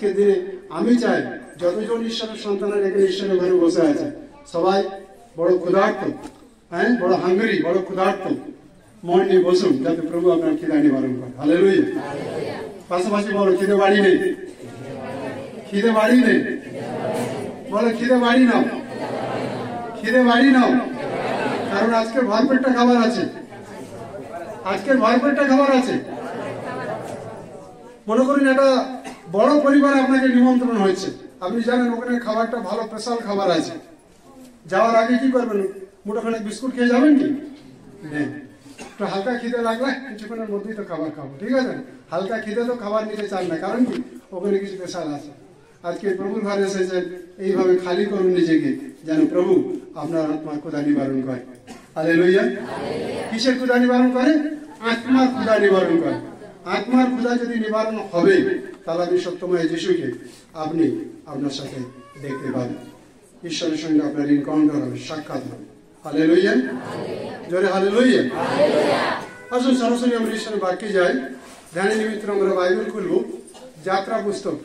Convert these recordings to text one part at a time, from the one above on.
আজকের দিনে আমি চাই যতজন ঈশ্বরের সন্তানের এখানে ঈশ্বরের ঘরে বসে আছে সবাই বড় ক্ষুধার্ত, হ্যাঁ, বড় হাঙ্গরি, বড় ক্ষুধার্ত মন নিয়ে বসুন, যাতে প্রভু আপনার খিদা নিবারণ করে। হালেলুয়া। পাশাপাশি বলো, খিদে বাড়ি নেই, খিদে বাড়ি নেই, বলো খিদে বাড়ি নাও, খিদে বাড়ি নাও, কারণ আজকের ভরপেটটা খাবার আছে, আজকের ভরপেটটা খাবার আছে। মনে করুন একটা বড় পরিবারে আপনাকে নিমন্ত্রণ হয়েছে, আপনি জানেন ওখানে খাবারটা ভালো স্পেশাল খাবার আছে, যাওয়ার আগে কি করবেন? মুঠোখানে বিস্কুট খেয়ে যাবেন কি? একটু হালকা খিদে লাগলে কিছুক্ষণের মধ্যেই তো খাবার খাবো, ঠিক আছে? হালকা খিদে তো খাবার নিতে চান না, কারণ কি ওখানে কিছু স্পেশাল আছে। আজকে প্রভুর ঘরে এসেছেন, এইভাবে খালি করুন নিজেকে, যেন প্রভু আপনার আত্মার ক্ষুধা নিবারণ করে। হালেলুয়া। কিসের ক্ষুধা নিবারণ করে? আত্মার ক্ষুধা নিবারণ করে। আত্মার ক্ষুধা যদি নিবারণ হবে, তাহলে আমি সত্যময় যিশুকে আপনি আপনার সাথে দেখতে পাবেন, ঈশ্বরের সঙ্গে আপনার এনকাউন্টার হবে, সাক্ষাৎ হবে। হালেলুয়া, জোরে হালেলুয়া। আসুন সরাসরি আমরা ঈশ্বরের বাক্যে যাই। ধ্যানের নিমিত্ত আমরা বাইবেল খুলব, যাত্রা পুস্তক।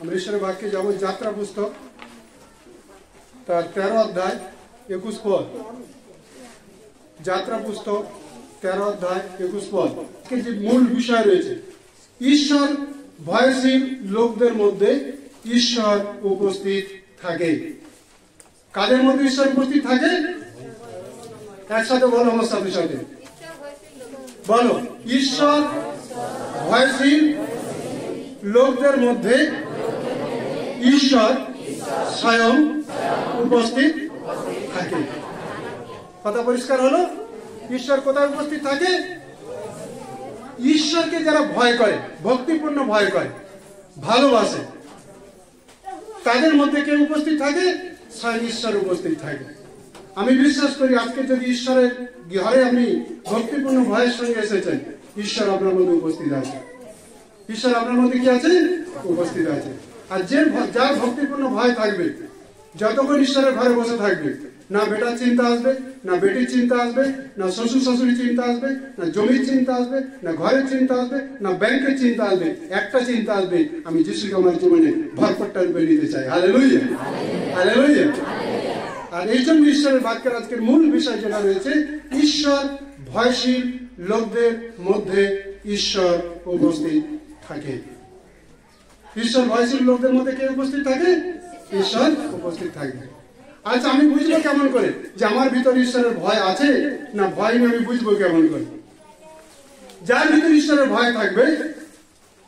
আমরা ঈশ্বরের বাক্যে যাব, যাত্রা পুস্তক তার 13 অধ্যায় 21 পদ। যাত্রা পুস্তক 13 অধ্যায় 21 পদ। যে মূল বিষয় রয়েছে, ঈশ্বর ভয়শীল লোকদের মধ্যে ঈশ্বর উপস্থিত থাকে। কাদের মধ্যে ঈশ্বর উপস্থিত থাকে? একসাথে বলো আমার সাথে সাথে, বলো, ঈশ্বর ভয়শীল লোকদের মধ্যে ঈশ্বর স্বয়ং উপস্থিত থাকে। কথা পরিষ্কার হলো? ঈশ্বর কোথায় উপস্থিত থাকে? ঈশ্বরকে যারা ভয় করে, ভক্তিপূর্ণ ভয় করে, ভালোবাসে, তাদের মধ্যে কে উপস্থিত থাকে? স্বয়ং ঈশ্বর উপস্থিত থাকে। আমি বিশ্বাস করি আজকে যদি ঈশ্বরের ঘরে আপনি ভক্তিপূর্ণ ভয়ের সঙ্গে এসেছেন, ঈশ্বর আপনার মধ্যে উপস্থিত আছে। ঈশ্বর আপনার মধ্যে কি আছে? উপস্থিত আছে। আর যার ভক্তিপূর্ণ ভয় থাকবে, যতক্ষণ ঈশ্বরের ঘরে বসে থাকবে, না বেটার চিন্তা আসবে, না বেটির চিন্তা আসবে, না শ্বশুর শাশুড়ির চিন্তা আসবে, না জমির চিন্তা আসবে, না ঘরের চিন্তা আসবে, না ব্যাংকের চিন্তা আসবে। একটা চিন্তা আসবে, আমি যিশুকে আমার জীবনে ভরপেটটা রূপে নিতে চাই। Hallelujah, hallelujah. আর এই জন্য ঈশ্বরের বাক্যের আজকের মূল বিষয় যেটা রয়েছে, ঈশ্বর ভয়শীল লোকদের মধ্যে ঈশ্বর উপস্থিত থাকে। ঈশ্বর ভয়শীল লোকদের মধ্যে কে উপস্থিত থাকে? ঈশ্বর উপস্থিত থাকে। আচ্ছা, আমি বুঝবো কেমন করে যে আমার ভিতরে ঈশ্বরের ভয় আছে না ভয় নেই? আমি বুঝবো কেমন করে? যার ভিতরে ঈশ্বরের ভয় থাকবে,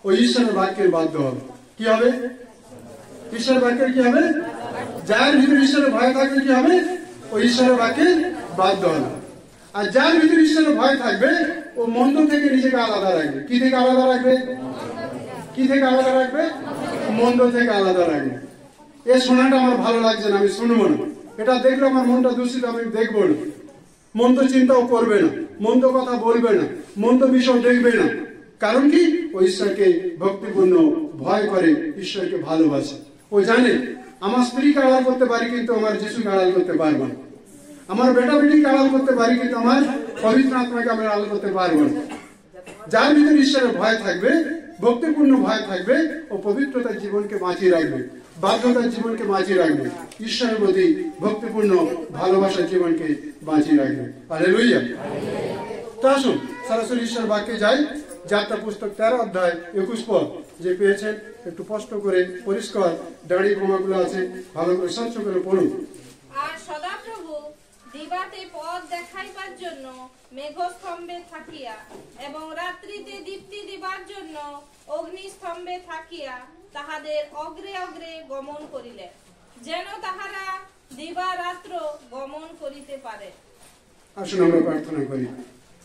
ওই ঈশ্বরের বাক্যের বাধ্য হবে। কি হবে? ঈশ্বরের বাক্যের কি হবে? যার ভিতরে ঈশ্বরের ভয় থাকবে কি হবে? ওই ঈশ্বরের বাক্যের বাধ্য হবে। আর যার ভিতরে ঈশ্বরের ভয় থাকবে, ও মন্দ থেকে নিজেকে আলাদা রাখবে। কি থেকে আলাদা রাখবে? কি থেকে আলাদা রাখবে? মন্দ থেকে আলাদা রাখবে। এ শোনাটা আমার ভালো লাগছে না, আমি শুনবো না। এটা দেখলে আমার মনটা দূষিত, আমি দেখবো না। মন্দ চিন্তাও করবে না, মন্দ কথা বলবে না, মন্দ বিষয় দেখবে না। কারণ কি? ও ঈশ্বরকে ভক্তিপূর্ণ ভয় করে, ঈশ্বরকে ভালোবাসে। ও জানে আমার স্ত্রীকে আড়াল করতে পারি, কিন্তু আমার যিশুকে আড়াল করতে পারবো না। আমার বেটা বেটিকে আড়াল করতে পারি, কিন্তু আমার পবিত্র আত্মাকে আমি আড়াল করতে পারবো না। যার ভিতরে ঈশ্বরের ভয় থাকবে, ভক্তিপূর্ণ ভয় থাকবে, ও পবিত্রতার জীবনকে বাঁচিয়ে রাখবে, বাধ্যতার জীবনকে বাঁচিয়ে রাখবে, ঈশ্বরের প্রতি ভক্তিপূর্ণ ভালোবাসার জীবনকে বাঁচিয়ে রাখবে। হালেলুয়া। তো আসুন সরাসরি ঈশ্বর বাক্যে যাই। যাত্রা পুস্তক 13 অধ্যায় 21 পদ। যে পেয়েছেন একটু স্পষ্ট করে পরিষ্কার দাঁড়িয়ে বোমাগুলো আছে, ভালো করে স্বচ্ছ করে পড়ুন। আর সদাপ্রভু দিবাতে পথ দেখাইবার জন্য মেঘস্তম্ভে থাকিয়া এবং রাত্রিতে দীপ্তি দিবার জন্য অগ্নিস্তম্ভে থাকিয়া তাহাদের অগ্রে অগ্রে গমন করিলেন, যেন তাহারা দিবা রাত্র গমন করিতে পারে। আসুন আমরা প্রার্থনা করি।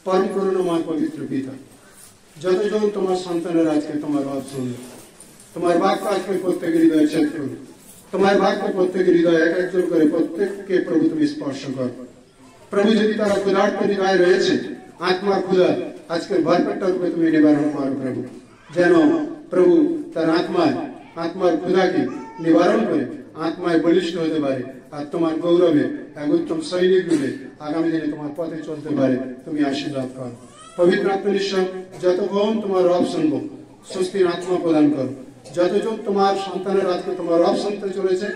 পরম করুণাময় পবিত্র পিতা, যতজন তোমার সন্তানের আজকে তোমার বাদ শুনল, তোমার বাক্য আজকে প্রত্যেকের হৃদয় ছেদ করো। তোমার বাক্য প্রত্যেকের হৃদয় এক একজন করে প্রত্যেককে প্রভু তুমি স্পর্শ কর। প্রভু, যদি তারা ক্ষুধার্ত হৃদয় রয়েছে, আত্মার ক্ষুধা আজকের ভরপেটটা রূপে তুমি নিবারণ করো প্রভু। যেন প্রভু তার আত্মার ক্ষুধাকে নিবারণ করে আত্মায় বলিষ্ঠ হতে পারে, আর তোমার গৌরবে এক উত্তম সৈনিক রূপে আগামী দিনে তোমার পথে চলতে পারে। তুমি আশীর্বাদ করো। পবিত্র আত্মনিশ্চয় যতক্ষণ তোমার রব শুনবো, স্বস্তির আত্মা প্রদান করো। যতজন তোমার সন্তানের আজকে তোমার রব শুনতে চলেছে,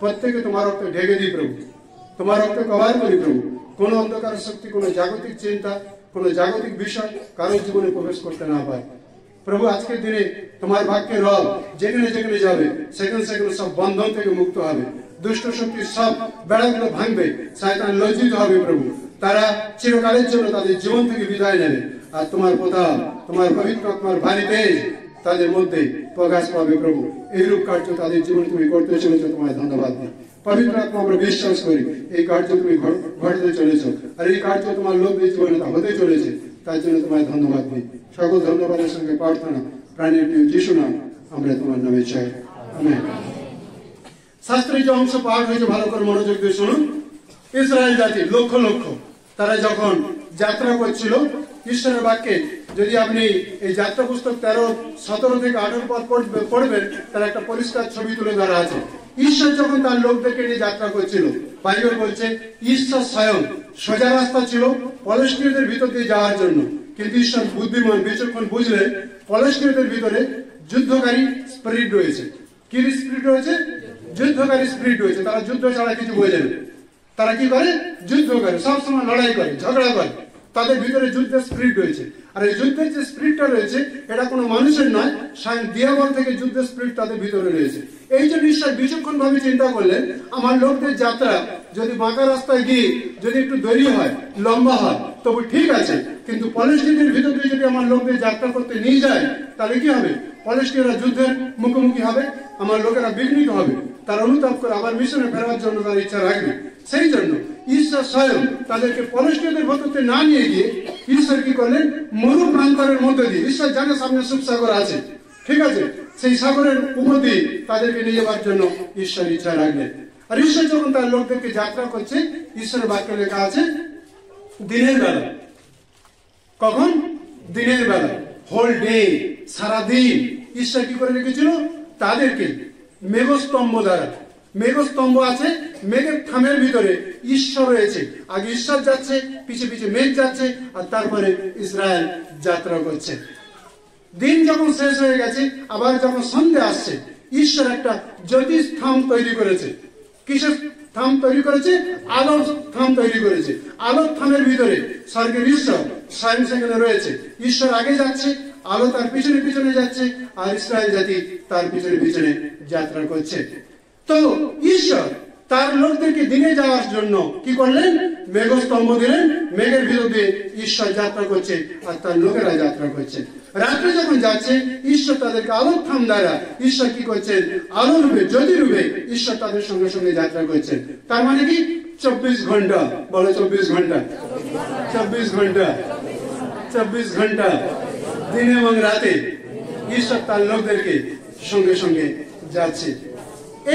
প্রত্যেকে তোমার রক্তে ঢেকে দিই প্রভু, তোমার রক্তে কভার করি প্রভু। কোন অন্ধকার শক্তি, কোন জাগতিক চিন্তা, কোন জাগতিক বিষয় কারোর জীবনে প্রবেশ করতে না পারে প্রভু। আজকের দিনে তোমার বাক্যের রব যেখানে যেখানে যাবে সেখানে সেখানে সব বন্ধন থেকে মুক্ত হবে, দুষ্ট শক্তির সব বেড়াগুলো ভাঙবে, শয়তান লজ্জিত হবে প্রভু। তারা চিরকালের জন্য তাদের জীবন থেকে বিদায় নেবে, আর তোমার প্রতাপ, তোমার পবিত্র আত্মার ভারী তেজ তাদের মধ্যে প্রকাশ পাবে প্রভু। এইরূপ কার্য তাদের জীবনে তুমি করতে চলেছো, তোমায় ধন্যবাদ দিই। পবিত্র আত্মা আমরা বিশ্বাস করি এই কার্য তুমি ঘটাতে চলেছো, আর এই কার্য তোমার লোকদের জীবনে হতে চলেছে, তার জন্য তোমায় ধন্যবাদ দিই। সকল ধন্যবাদের সঙ্গে প্রার্থনা প্রাণের প্রিয় যিশু নাম আমরা তোমার নামে চাই, আমেন। শাস্ত্রের যে অংশ পাঠ হয়েছে ভালো করে মনোযোগ দিয়ে শুনুন। ইসরায়েল জাতি লক্ষ লক্ষ তারা যখন যাত্রা করছিল ঈশ্বরের বাক্যে, যদি আপনি এই যাত্রা পুস্তক 13-17 থেকে 18 পদ পড়বেন, তার একটা পরিষ্কার ছবি তুলে ধরা আছে। ঈশ্বর যখন তার লোকদেরকে নিয়ে যাত্রা করছিল, বাইবেল বলছে ঈশ্বর স্বয়ং সোজা রাস্তা ছিল পলেষ্টীয়দের ভিতর দিয়ে যাওয়ার জন্য, কিন্তু ঈশ্বর বুদ্ধিমান বিচক্ষণ বুঝলেন পলেষ্টীয়দের ভিতরে যুদ্ধকারী স্পিরিট রয়েছে। কি স্পিরিট রয়েছে? যুদ্ধকারী স্পিরিট রয়েছে। তারা যুদ্ধ ছাড়া কিছু বোঝে না। তারা কি করে? যুদ্ধ করে, সবসময় লড়াই করে, ঝগড়া করে। তাদের ভিতরে যুদ্ধের স্পিরিট রয়েছে। আর এই যুদ্ধের যে স্পিরিটটা রয়েছে এটা কোনো মানুষের নয়, স্বয়ং দিয়াবল থেকে যুদ্ধের স্পিরিট তাদের ভিতরে রয়েছে। এই জন্য ঈশ্বর বিচক্ষণ ভাবে চিন্তা করলেন, আমার লোকদের যাত্রা যদি বাঁকা রাস্তায় গিয়ে যদি একটু দেরি হয়, লম্বা হয়, তবু ঠিক আছে, কিন্তু পলেষ্টীয়দের ভিতর দিয়ে যদি আমার লোকদের যাত্রা করতে নিয়ে যায়, তাহলে কি হবে? পলেষ্টীয়রা যুদ্ধের মুখোমুখি হবে, আমার লোকেরা বিঘ্নিত হবে, তার অনুতাপ করে আবার মিশনে ফেরার জন্য তার ইচ্ছা রাখবে। সেই জন্য ঈশ্বর স্বয়ং তাদেরকে পলেষ্টীয়দের ভেতরতে না নিয়ে গিয়ে ঈশ্বর কি করলেন? মরু প্রান্তরের মধ্যে দিয়ে, ঈশ্বর জানে সামনে সুখ সাগর আছে, ঠিক আছে, সেই সাগরের উপর দিয়ে তাদেরকে নিয়ে যাওয়ার জন্য ঈশ্বর ইচ্ছা রাখলেন। আর ঈশ্বর যখন তার লোকদেরকে যাত্রা করছে, ঈশ্বরের বাক্যে লেখা আছে দিনের বেলা। কখন? দিনের বেলা, হোল ডে, সারাদিন ঈশ্বর কি করে রেখেছিল? তাদেরকে মেঘস্তম্ভ দ্বারা, মেঘস্তম্ভ আছে, মেঘের থামের ভিতরে ঈশ্বর রয়েছে। আগে ঈশ্বর যাচ্ছে, পিছে পিছে মেঘ যাচ্ছে, আর তারপরে ইসরায়েল যাত্রা করছে। দিন যখন শেষ হয়ে গেছে, আবার যখন সন্ধ্যে আসছে, ঈশ্বর একটা জ্যোতিষ থাম তৈরি করেছে। কিসের থাম তৈরি করেছে? আলোর থাম তৈরি করেছে। আলোর থামের ভিতরে স্বর্গের ঈশ্বর স্বয়ং সেখানে রয়েছে। ঈশ্বর আগে যাচ্ছে, আলো তার পিছনে পিছনে যাচ্ছে, আর ইসরায়েল জাতি তার পিছনে পিছনে যাত্রা করছে। তো ঈশ্বর তার লোকদেরকে দিনে যাওয়ার জন্য কি করলেন? মেঘস্তম্ভ দিলেন, মেঘের ভিতর দিয়ে ঈশ্বর যাত্রা করছে, আর তার লোকেরা যাত্রা করছে। রাত্রে যখন যাচ্ছে, ঈশ্বর তাদেরকে আলোর থাম দ্বারা ঈশ্বর কি করছেন? আলো রূপে, জ্যোতি রূপে ঈশ্বর তাদের সঙ্গে সঙ্গে যাত্রা করছেন। তার মানে কি? 24 ঘন্টা, বলো 24 ঘন্টা, 24 ঘন্টা, 24 ঘন্টা দিনে এবং রাতে ঈশ্বর তার লোকদেরকে সঙ্গে সঙ্গে যাচ্ছে।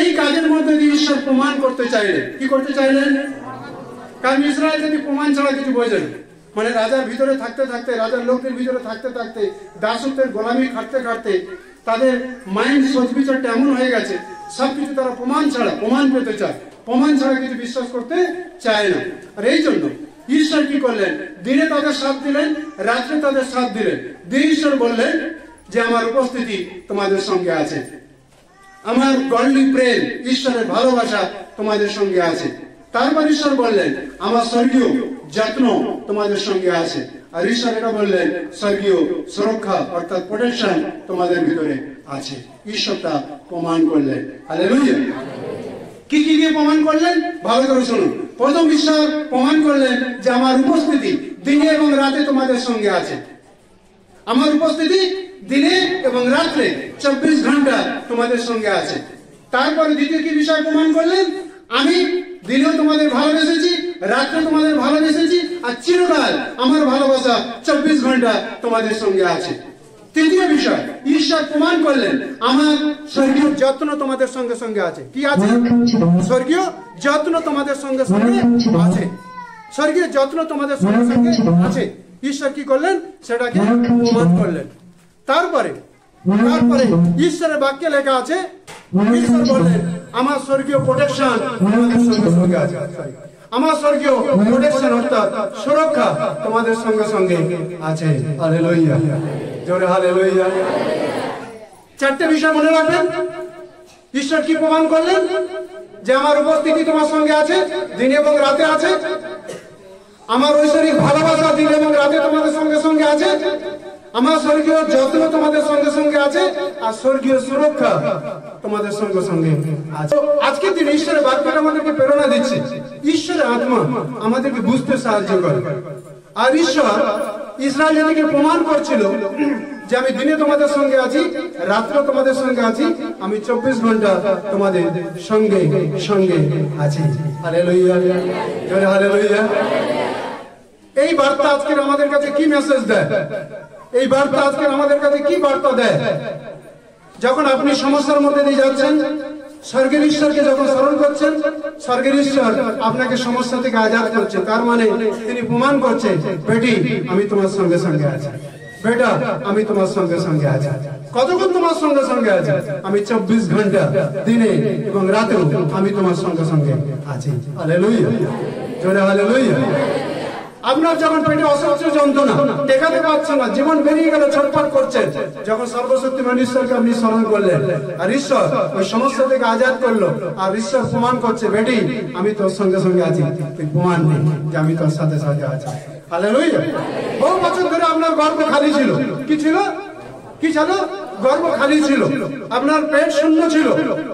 এই কাজের মধ্যে দিয়ে ঈশ্বর প্রমাণ করতে চাইলেন। কি করতে চাইলেন? কারণ ইসরায়েল যদি প্রমাণ ছাড়া কিছু বোঝে না, মানে রাজার ভিতরে থাকতে থাকতে, রাজার লোকদের ভিতরে থাকতে থাকতে, দাসত্বের গোলামি খাটতে খাটতে তাদের মাইন্ড সোচ বিচারটা এমন হয়ে গেছে, সবকিছু তারা প্রমাণ ছাড়া, প্রমাণ পেতে চায়, প্রমাণ ছাড়া কিছু বিশ্বাস করতে চায় না। আর এই জন্য ঈশ্বর কি করলেন? দিনে তাদের সাথ দিলেন, রাত্রে তাদের সাথ দিলেন। দিয়ে ঈশ্বর বললেন যে আমার উপস্থিতি তোমাদের সঙ্গে আছে, আমার গডলি প্রেম, ঈশ্বরের ভালোবাসা তোমাদের সঙ্গে আছে। তারপর ঈশ্বর বললেন আমার স্বর্গীয় যত্ন তোমাদের সঙ্গে আছে। আর ঈশ্বর এটা বললেন স্বর্গীয় সুরক্ষা অর্থাৎ প্রোটেকশন তোমাদের ভিতরে আছে। ঈশ্বর তা প্রমাণ করলেন। হালেলুয়া। কি কি দিয়ে প্রমাণ করলেন? ভালো করে শুনুন। প্রথম ঈশ্বর প্রমাণ করলেন যে আমার উপস্থিতি দিনে এবং রাতে তোমাদের সঙ্গে আছে। আমার উপস্থিতি দিনে এবং রাত্রে 24 ঘন্টা তোমাদের সঙ্গে আছে। তারপরে দ্বিতীয় কি বিষয় প্রমাণ করলেন? আমি দিনেও তোমাদের ভালোবেসেছি, রাত্রে তোমাদের ভালোবেসেছি, আর চিরকাল আমার ভালোবাসা 24 ঘন্টা তোমাদের সঙ্গে আছে। তৃতীয় বিষয় ঈশ্বর প্রমাণ করলেন আমার স্বর্গীয় যত্ন তোমাদের সঙ্গে সঙ্গে আছে। কি আছে? স্বর্গীয় যত্ন তোমাদের সঙ্গে সঙ্গে আছে। স্বর্গীয় যত্ন তোমাদের সঙ্গে সঙ্গে আছে। ঈশ্বর কি করলেন? সেটাকে প্রমাণ করলেন। তারপরে ঈশ্বরের বাক্যে লেখা আছে, ঈশ্বর বললেন আমার স্বর্গীয় প্রোটেকশন তোমাদের সঙ্গে সঙ্গে আছে। আমার স্বর্গীয় প্রোটেকশন অর্থাৎ সুরক্ষা তোমাদের সঙ্গে সঙ্গে আছে। হালেলুয়া, জোরে হালেলুয়া। চারটে বিষয় মনে রাখবেন। ঈশ্বর কি প্রমাণ করলেন? যে আমার উপস্থিতি তোমার সঙ্গে আছে, দিন এবং রাতে আছে। আমার ঐশ্বরিক ভালোবাসা দিন এবং রাতে তোমাদের সঙ্গে সঙ্গে আছে। আমার স্বর্গীয় যত্ন তোমাদের সঙ্গে সঙ্গে আছে, আর স্বর্গীয় সুরক্ষা তোমাদের সঙ্গে সঙ্গে আছে। আজকের দিনে ঈশ্বরের বাক্যটা আমাদেরকে প্রেরণা দিচ্ছে। ঈশ্বরের আত্মা আমাদেরকে বুঝতে সাহায্য করে। আর ঈশ্বর ইসরায়েল জাতিকে প্রমাণ করছিল যে আমি দিনে তোমাদের সঙ্গে আছি, রাত্রে তোমাদের সঙ্গে আছি, আমি 24 ঘন্টা তোমাদের সঙ্গে সঙ্গে আছি। হালেলুয়া, জোরে হালেলুয়া। এই বার্তা আজকের আমাদের কাছে কি মেসেজ দেয়? এই বার্তা আজকের আমাদের কাছে কি বার্তা দেয়? যখন আপনি সমস্যার মধ্যে দিয়ে যাচ্ছেন, স্বর্গের ঈশ্বরকে যখন স্মরণ করছেন, স্বর্গের ঈশ্বর আপনাকে সমস্যা থেকে আজাদ করছে। তার মানে তিনি প্রমাণ করছে, বেটি আমি তোমার সঙ্গে সঙ্গে আছি, বেটা আমি তোমার সঙ্গে সঙ্গে আছি। কতক্ষণ তোমার সঙ্গে সঙ্গে আছি? আমি 24 ঘন্টা দিনে এবং রাতেও আমি তোমার সঙ্গে সঙ্গে আছি। হালেলুয়া, জোরে হালেলুয়া। আপনার যখন পেটে অসহ্য যন্ত্রণা, টেকাতে পারছেন না, জীবন বেরিয়ে গেল, ছটফট করছেন, যখন সর্বশক্তিমান ঈশ্বরকে আপনি স্মরণ করলেন, আর ঈশ্বর ওই সমস্যা থেকে আজাদ করলো, আর ঈশ্বর প্রমাণ করছে, বেটি আমি তোর সঙ্গে সঙ্গে আছি, তুই প্রমাণ নেই যে আমি তোর সাথে সাথে আছি। হালেলুয়া। বহু বছর ধরে আপনার গর্ভ খালি ছিল। কি ছিল? কি ছিল? গর্ভ খালি ছিল, আপনার পেট শূন্য ছিল,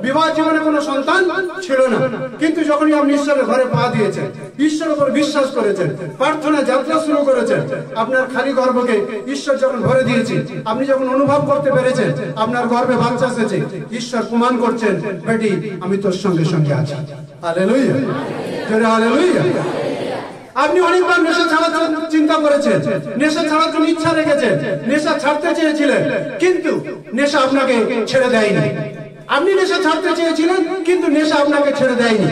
বিবাহ জীবনে কোনো সন্তান ছিল না। কিন্তু যখনই আপনি ঈশ্বরের ঘরে পা দিয়েছেন, ঈশ্বরের উপর বিশ্বাস করেছেন, প্রার্থনা যাত্রা শুরু করেছেন, আপনার খালি গর্ভকে ঈশ্বর যখন ভরে দিয়েছে, আপনি যখন অনুভব করতে পেরেছেন আপনার গর্ভে বাচ্চা এসেছে, ঈশ্বর প্রমাণ করছেন, বেটি আমি তোর সঙ্গে সঙ্গে আছি। হালেলুয়া, জোরে হালেলুয়া। আপনি অনেকবার নেশা ছাড়ার চিন্তা করেছেন, নেশা ছাড়ার জন্য ইচ্ছা রেখেছেন, নেশা ছাড়তে চেয়েছিলেন, কিন্তু নেশা আপনাকে ছেড়ে দেয়নি। আপনি নেশা ছাড়তে চেয়েছিলেন, কিন্তু নেশা আপনাকে ছেড়ে দেয়নি।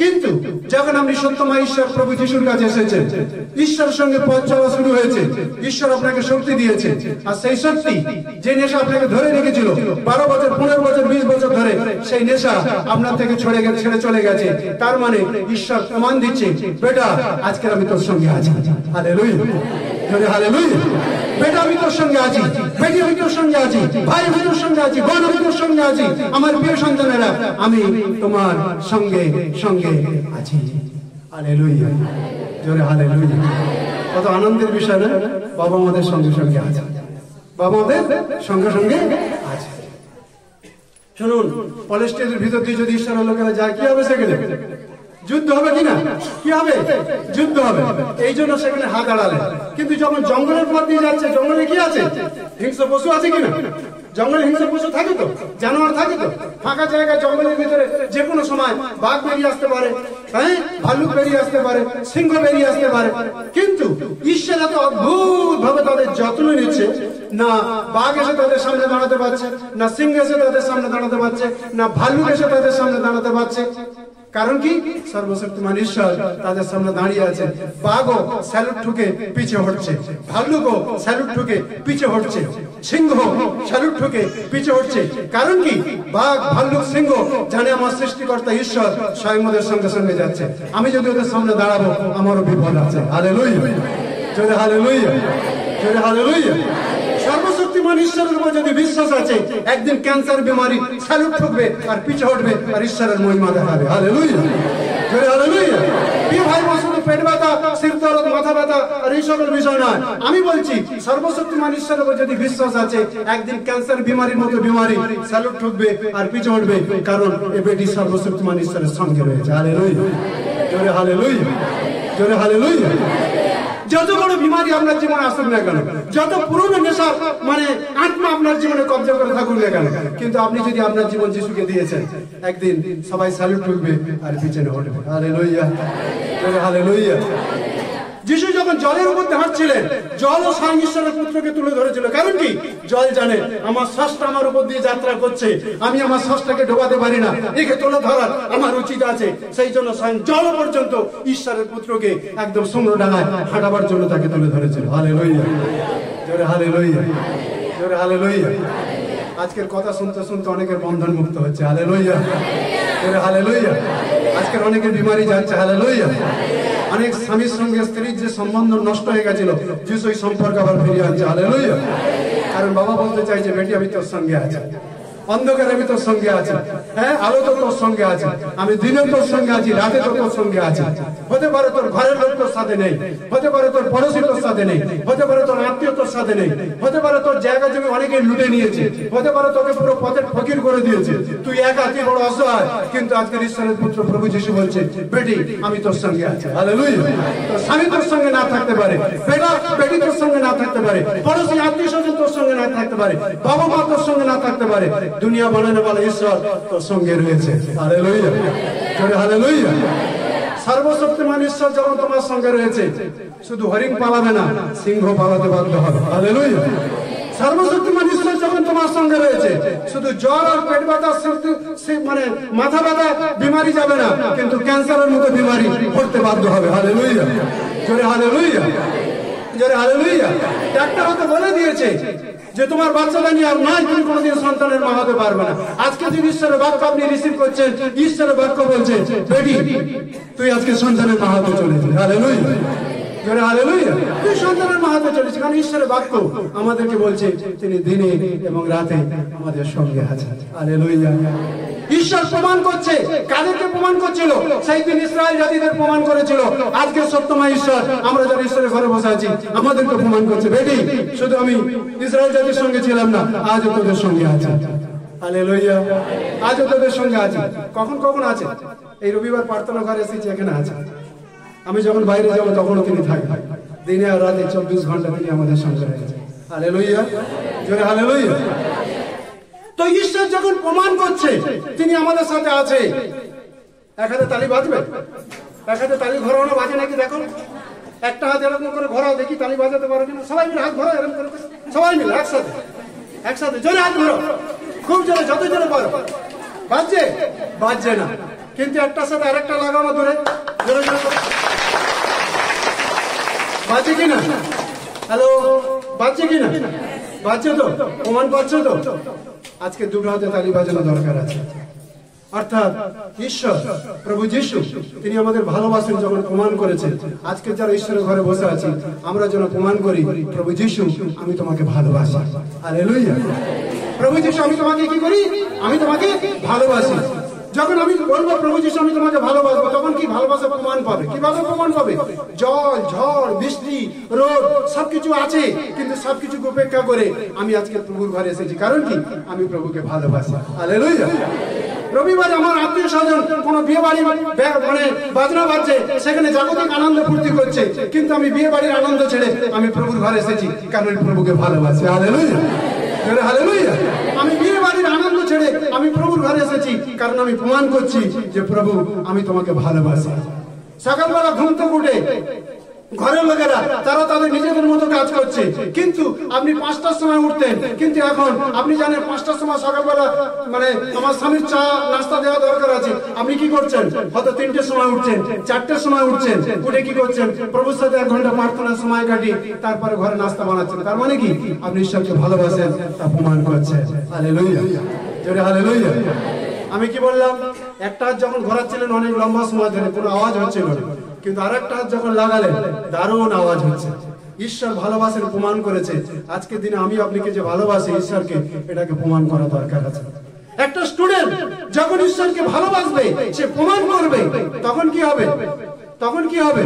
কিন্তু যখন আপনি সত্যময় ঈশ্বর প্রভু যিশুর কাছে এসেছেন, ঈশ্বরের সঙ্গে পথ চলা শুরু হয়েছে, ঈশ্বর আপনাকে শক্তি দিয়েছে। আর সেই শক্তি যে নেশা আপনাকে ধরে রেখেছিল 12 বছর, 15 বছর, 20 বছর ধরে, সেই নেশা আপনার থেকে ছেড়ে চলে গেছে। তার মানে ঈশ্বর প্রমাণ দিচ্ছে, বেটা আজকে আমি তোর সঙ্গে আছি। হালেলুয়া, জোরে হালেলুয়া। বেটা আমি তোর সঙ্গে আছি, বেটি আমি তোর সঙ্গে আছি, ভাই আমি তোর সঙ্গে আছি, বোন আমি তোর সঙ্গে আছি, আমার প্রিয় সন্তানেরা আমি তোমার সঙ্গে সঙ্গে আছি। হালেলুয়া, জোরে হালেলুয়া। কত আনন্দের বিষয় না? বাবা আমাদের সঙ্গে সঙ্গে আছে, বাবা আমাদের সঙ্গে সঙ্গে আছে। শুনুন, প্যালেস্টাইনের ভিতর দিয়ে যদি ঈশ্বরের লোকেরা যায়, কি হবে সেখানে? যুদ্ধ হবে কিনা? কি হবে? যুদ্ধ হবে। এই জন্য সেখানে হাত আড়ালে। কিন্তু যখন জঙ্গলের পথ দিয়ে যাচ্ছে, জঙ্গলে কি আছে? হিংস্র পশু আছে কিনা? জঙ্গলে হিংস্র পশু থাকে তো, জানোয়ার থাকে তো। ফাঁকা জায়গায় জঙ্গলের ভিতরে যে কোনো সময় বাঘ বেরিয়ে আসতে পারে, হ্যাঁ, ভাল্লুক বেরিয়ে আসতে পারে, সিংহ বেরিয়ে আসতে পারে। কিন্তু ঈশ্বর এত অদ্ভুত ভাবে তাদের যত্ন নিচ্ছে, না বাঘ এসে তাদের সামনে দাঁড়াতে পারছে, না সিংহ এসে তাদের সামনে দাঁড়াতে পারছে, না ভাল্লুক এসে তাদের সামনে দাঁড়াতে পারছে। কারণ কি? সর্বশক্তিমান ঈশ্বর তাদের সামনে দাঁড়িয়ে আছে। বাঘও স্যালুট ঠুকে পিছে হটছে, ভাল্লুকও স্যালুট ঠুকে পিছে হটছে, সিংহ স্যালুট ঠুকে পিছে হটছে। কারণ কি? বাঘ, ভাল্লুক, সিংহ জানে আমার সৃষ্টিকর্তা ঈশ্বর স্বয়ং ওদের সঙ্গে সঙ্গে যাচ্ছে। আমি যদি ওদের সামনে দাঁড়াবো, আমারও বিপদ আছে। হালেলুয়া, জোরে হালেলুয়া, জোরে হালেলুয়া। সর্বশক্তিমান ঈশ্বরের উপর যদি বিশ্বাস আছে, একদিন ক্যান্সার বিমারি স্যালুট ঠুকবে আর পিছে হটবে, আর ঈশ্বরের মহিমা দেখাবে। হালেলুয়া, জোরে হালেলুয়া। প্রিয় ভাই, শুধু পেট ব্যথা, শির দরদ, মাথা ব্যথা আর এই সকল বিষয় নয়। আমি বলছি, সর্বশক্তিমান ঈশ্বরের উপর যদি বিশ্বাস আছে, একদিন ক্যান্সার বিমারির মতো বিমারি স্যালুট ঠুকবে আর পিছে হটবে, কারণ এ বেটি সর্বশক্তিমান ঈশ্বরের সঙ্গে রয়েছে। হালেলুয়া, জোরে হালেলুয়া, জোরে হালেলুয়া। যত বড় বিমারি আপনার জীবনে আসুক না কেন, যত পুরনো নেশা মানে আত্মা আপনার জীবনে কবজা করে থাকুক না কেন, কিন্তু আপনি যদি আপনার জীবন যিশুকে দিয়েছেন, একদিন সবাই স্যালুট ঠুকবে আর পিছনে হটবে। Hallelujah, hallelujah. যিশু যখন জলের উপর হাঁটছিলেন, জল ও স্বয়ং ঈশ্বরের পুত্রকে তুলে ধরেছিল। কারণ কি? জল জানে আমার শ্বাসটা আমার উপর দিয়ে যাত্রা করছে, আমি আমার শ্বাসটাকে ডোবাতে পারি না, একে তুলে ধরার আমার উচিত আছে। সেই জন্য স্বয়ং জল পর্যন্ত ঈশ্বরের পুত্রকে একদম সমুদ্র ডাঙায় হাঁটাবার জন্য তাকে তুলে ধরেছিল। হালেলুয়া, জোরে হালেলুয়া, জোরে হালেলুয়া। আজকের কথা শুনতে শুনতে অনেকের বন্ধন মুক্ত হচ্ছে। হালেলুয়া, জোরে হালেলুয়া। আজকের অনেকের বিমারি যাচ্ছে। হালেলুয়া। অনেক স্বামীর সঙ্গে স্ত্রীর যে সম্বন্ধ নষ্ট হয়ে গেছিল, যিশু এই সম্পর্ক আবার ফিরিয়ে আনছে। হালেলুয়া। কারণ বাবা বলতে চাইছে বেটি আমি তোর সঙ্গে আছি, অন্ধকারে আমি তোর সঙ্গে আছি, হ্যাঁ আলো তো তোর সঙ্গে আছে, আমি দিনে তোর সঙ্গে আছি, রাতে তো তোর সঙ্গে আছি। হতে পারে তোর ঘরের লোক তোর সাথে নেই, হতে পারে তোর পড়োশী তোর সাথে নেই, হতে পারে তোর আত্মীয় তোর সাথে নেই, হতে পারে তোর জায়গা জমি অনেকে লুটে নিয়েছে, হতে পারে তোকে পুরো পথের ফকির করে দিয়েছে, তুই একা তুই বড় অসহায়, কিন্তু আজকের ঈশ্বরের পুত্র প্রভু যিশু বলছে বেটি আমি তোর সঙ্গে আছি। হালেলুয়া। তোর স্বামী তোর সঙ্গে না থাকতে পারে, বেটি তোর সঙ্গে না থাকতে পারে, পড়োশী আত্মীয় স্বজন তোর সঙ্গে না থাকতে পারে, বাবা মা তোর সঙ্গে না থাকতে পারে, দুনিয়া বানানো বলে ঈশ্বর তোর সঙ্গে রয়েছে। Hallelujah, hallelujah. সর্বশক্তিমান ঈশ্বর যখন তোমার সঙ্গে রয়েছে, শুধু হরিণ পালাবে না, সিংহ পালাতে বাধ্য হবে। হালেলুয়া। সর্বশক্তিমান ঈশ্বর যখন তোমার সঙ্গে রয়েছে, শুধু জ্বর আর পেট ব্যথা মানে মাথা ব্যথা বিমারি যাবে না, কিন্তু ক্যান্সারের মতো বিমারি পড়তে বাধ্য হবে। হালেলুয়া, জোরে হালেলুয়া, জোরে হালেলুয়া। ডাক্তার হতে বলে দিয়েছে যে তোমার বাচ্চাটা নিয়ে আর নয়, তুমি কোনোদিন সন্তানের মা হতে পারবে না। আজকে যদি ঈশ্বরের বাক্য আপনি রিসিভ করছেন, ঈশ্বরের বাক্য বলছে বেটি তুই আজকে সন্তানের মা হতে চলেছিস। হালেলুয়া, জোরে হালেলুয়া। তুই সন্তানের মা হতে চলেছিস, কারণ ঈশ্বরের বাক্য আমাদেরকে বলছে তিনি দিনে এবং রাতে আমাদের সঙ্গে আছেন। হালেলুয়া। ঈশ্বর প্রমাণ করছে, কাদেরকে প্রমাণ করছিল? সেই দিন ইসরায়েল জাতিদের প্রমাণ করেছিল। আজকে সত্যময় ঈশ্বর, আমরা যারা ঈশ্বরের ঘরে বসে আছি, আমাদেরকে প্রমাণ করছে বেটি শুধু আমি ইসরায়েল জাতির সঙ্গে ছিলাম না, আজও তোদের সঙ্গে আছে। হালেলুয়া, আজও তোদের সঙ্গে আছে। কখন কখন আছে? এই রবিবার প্রার্থনা ঘরে এসেছি, এখানে আছে। আমি যখন বাইরে যাবো তখনও তিনি থাকবেন, দিনে আর রাতে 24 ঘন্টা তিনি আমাদের সঙ্গে রয়েছে। হালেলুয়া, জোরে হালেলুয়া। তো ঈশ্বর যখন প্রমাণ করছে তিনি আমাদের সাথে আছে, এক হাতে তালি বাজবে, এক হাতে তালি ঘোরানো বাজে নাকি? দেখো একটা হাত এরকম করে ঘোরাও, দেখি তালি বাজাতে পারো কিনা। সবাই মিলে হাত ঘোরাও, এরকম করে সবাই মিলে একসাথে, একসাথে জোরে হাত ঘোরাও, খুব জোরে, যত জোরে পারো। বাজছে? বাজছে না, কিন্তু একটার সাথে আরেকটা লাগানো ধরে জোরে জোরে বাজছে কিনা? হ্যালো, বাজছে কিনা? বাজছে তো? প্রমাণ পাচ্ছ তো? আজকে দুটো হাতে তালি বাজানো দরকার আছে। অর্থাৎ ঈশ্বর প্রভু যিশু তিনি আমাদের ভালোবাসেন যখন প্রমাণ করেছেন। আজকে যারা ঈশ্বরের ঘরে বসে আছি, আমরা যেন প্রমাণ করি প্রভু যিশু আমি তোমাকে ভালোবাসি। হালেলুয়া। প্রভু যিশু আমি তোমাকে কি করি? আমি তোমাকে ভালোবাসি। যখন আমি বলবো প্রভু যিশু আমি তোমাকে ভালোবাসবো, তখন কি ভালোবাসা প্রমাণ পাবে? কিভাবে প্রমাণ পাবে? জল, ঝড়, বৃষ্টি, রোদ সবকিছু আছে, কিন্তু সবকিছুকে উপেক্ষা করে আমি আজকে প্রভুর ঘরে এসেছি। কারণ কি? আমি প্রভুকে ভালোবাসি। হালেলুয়া। রবিবার আমার আত্মীয় স্বজন কোন বিয়ে বাড়ি মানে বাজনা বাজছে, সেখানে জাগতিক আনন্দ ফুর্তি করছে, কিন্তু আমি বিয়ে বাড়ির আনন্দ ছেড়ে আমি প্রভুর ঘরে এসেছি, কারণ প্রভুকে ভালোবাসি। Hallelujah, hallelujah. আমি বিয়ে বাড়ির আনন্দ ছেড়ে আমি প্রভুর ঘরে এসেছি, কারণ আমি প্রমাণ করছি যে প্রভু আমি তোমাকে ভালোবাসি। সকালবেলা ঘুম থেকে উঠে ঘরের লোকেরা তারা তাদের নিজেদের মতো কাজ করছে, কিন্তু আপনি 5টার সময় উঠতেন, কিন্তু এখন আপনি জানেন 5টার সময় সকালবেলা মানে আমার স্বামীর চা নাস্তা দেওয়া দরকার আছে, আপনি কি করছেন? হয়তো 3টের সময় উঠছেন, 4টের সময় উঠছেন, উঠে কি করছেন? প্রভুর সাথে 1 ঘন্টা প্রার্থনার সময় কাটিয়ে তারপরে ঘরে নাস্তা বানাচ্ছেন। তার মানে কি? আপনি ঈশ্বরকে ভালোবাসেন, তা প্রমাণ করছেন। হালেলুয়া, জোরে হালেলুয়া। আমি কি বললাম? একটা হাত যখন ঘোরাচ্ছিলেন অনেক লম্বা সময় ধরে কোনো আওয়াজ হচ্ছিল না, কিন্তু আরেকটা হাত যখন লাগালেন দারুণ আওয়াজ হচ্ছে। ঈশ্বর ভালোবাসেন, প্রমাণ করেছে। আজকের দিনে আমি আপনাকে যে ভালোবাসি ঈশ্বরকে, এটাকে প্রমাণ করা দরকার আছে। একটা স্টুডেন্ট যখন ঈশ্বরকে ভালোবাসবে, সে প্রমাণ করবে, তখন কি হবে? তখন কি হবে?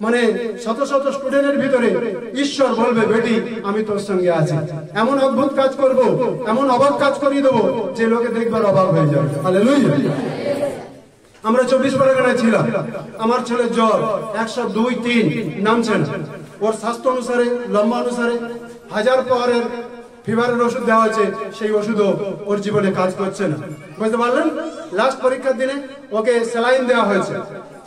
মানে শত শত স্টুডেন্টের ভিতরে ঈশ্বর বলবে বেটি আমি তোর সঙ্গে আছি, এমন অদ্ভুত কাজ করব, এমন অবাক কাজ করিয়ে দেবো যে লোকে দেখবার অবাক হয়ে যাবে। হালেলুয়া। আমরা 24 পরগনায় ছিলাম, আমার ছেলের জ্বর 102-3 নামছে না। ওর স্বাস্থ্য অনুসারে, লম্বা অনুসারে 1000 পাওয়ারের ফিভারের ওষুধ দেওয়া হয়েছে, সেই ওষুধও ওর জীবনে কাজ করছে না। বুঝতে পারলেন? লাস্ট পরীক্ষার দিনে ওকে স্যালাইন দেওয়া হয়েছে,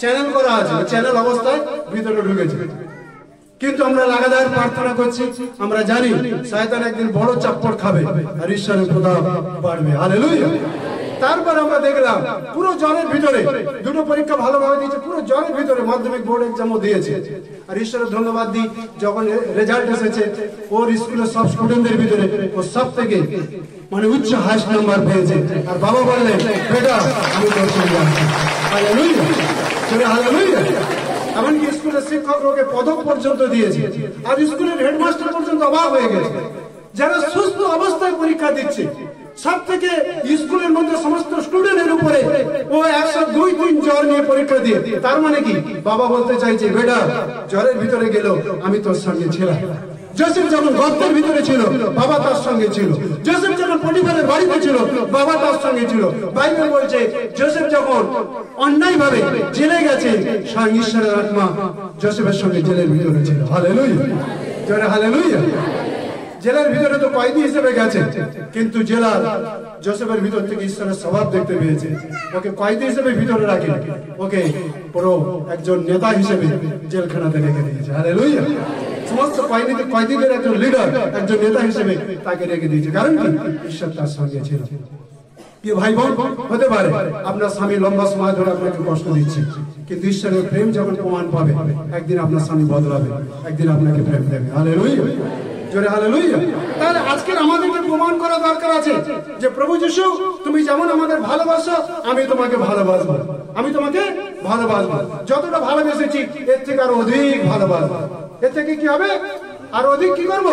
চ্যানেল করা আছে, চ্যানেল অবস্থায় ভিতরে ঢুকেছে। কিন্তু আমরা লাগাতার প্রার্থনা করছি, আমরা জানি শয়তান একদিন বড় চাপ্পড় খাবে আর ঈশ্বরের প্রতাপ বাড়বে। হালেলুয়া। তারপর আমরা দেখলাম পুরো জ্বরের ভিতরে, দুটো পরীক্ষা ভালোভাবে দিয়েছে, পুরো জ্বরের ভিতরে মাধ্যমিক বোর্ড এক্সামও দিয়েছে। আর ঈশ্বরের ধন্যবাদ দিই, যখন রেজাল্ট এসেছে ওর স্কুলের সব স্টুডেন্টদের ভিতরে ও সব থেকে মানে উচ্চ হাইস্ট নাম্বার পেয়েছে। আর বাবা বললেন বেটা আমি তোর সঙ্গে আছি। Hallelujah, hallelujah. এমনকি স্কুলের শিক্ষক ওকে পদক পর্যন্ত দিয়েছে, আর স্কুলের হেডমাস্টার পর্যন্ত অবাক হয়ে গেছে। যারা সুস্থ অবস্থায় পরীক্ষা দিচ্ছে, সব থেকে স্কুলের মধ্যে সমস্ত স্টুডেন্টের উপরে ও 102-3 জ্বর নিয়ে পরীক্ষা দিয়ে, তার মানে কি বাবা বলতে চাইছে বেটা জ্বরের ভিতরে গেল আমি তোর সঙ্গে ছিলাম। যোসেফ যখন গর্তের ভিতরে ছিল বাবা তার সঙ্গে ছিল, যোসেফ যখন পটিফারের বাড়িতে ছিল বাবা তার সঙ্গে ছিল। বাইবেল বলছে যোসেফ যখন অন্যায় ভাবে জেলে গেছে স্বয়ং ঈশ্বরের আত্মা যোসেফের সঙ্গে জেলের ভিতরে ছিল। হালেলুয়া, জোরে হালেলুয়া। জেলার ভিতরে তো কয়েদি হিসেবে গেছে, কিন্তু জেলার যোসেফের ভিতর থেকে ঈশ্বরের স্বভাব দেখতে পেয়েছে, ওকে কয়েদি হিসেবে ভিতরে রাখে, ওকে পুরো একজন নেতা হিসেবে জেলখানাতে রেখে দিয়েছে। হালেলুয়া। সমস্ত কয়েদিদের একজন লিডার, একজন নেতা হিসেবে তাকে রেখে দিয়েছে। কারণ কি ঈশ্বর তার সঙ্গে ছিল। প্রিয় ভাই বোন, হতে পারে আপনার স্বামী লম্বা সময় ধরে আপনাকে কষ্ট দিচ্ছে, কিন্তু ঈশ্বরের প্রেম যখন প্রমাণ পাবে একদিন আপনার স্বামী বদলাবে, একদিন আপনাকে প্রেম দেবে। হালেলুয়া, জোরে হালেলুয়া। তাহলে আজকের আমাদেরকে প্রমাণ করা দরকার আছে যে প্রভু যিশু তুমি যেমন আমাদের ভালোবাসো আমি তোমাকে ভালোবাসবো, আমি তোমাকে ভালোবাসবো। যতটা ভালোবেসেছি এর থেকে আরো অধিক ভালোবাসবো। এর থেকে কি হবে? আর অধিক কি করবো?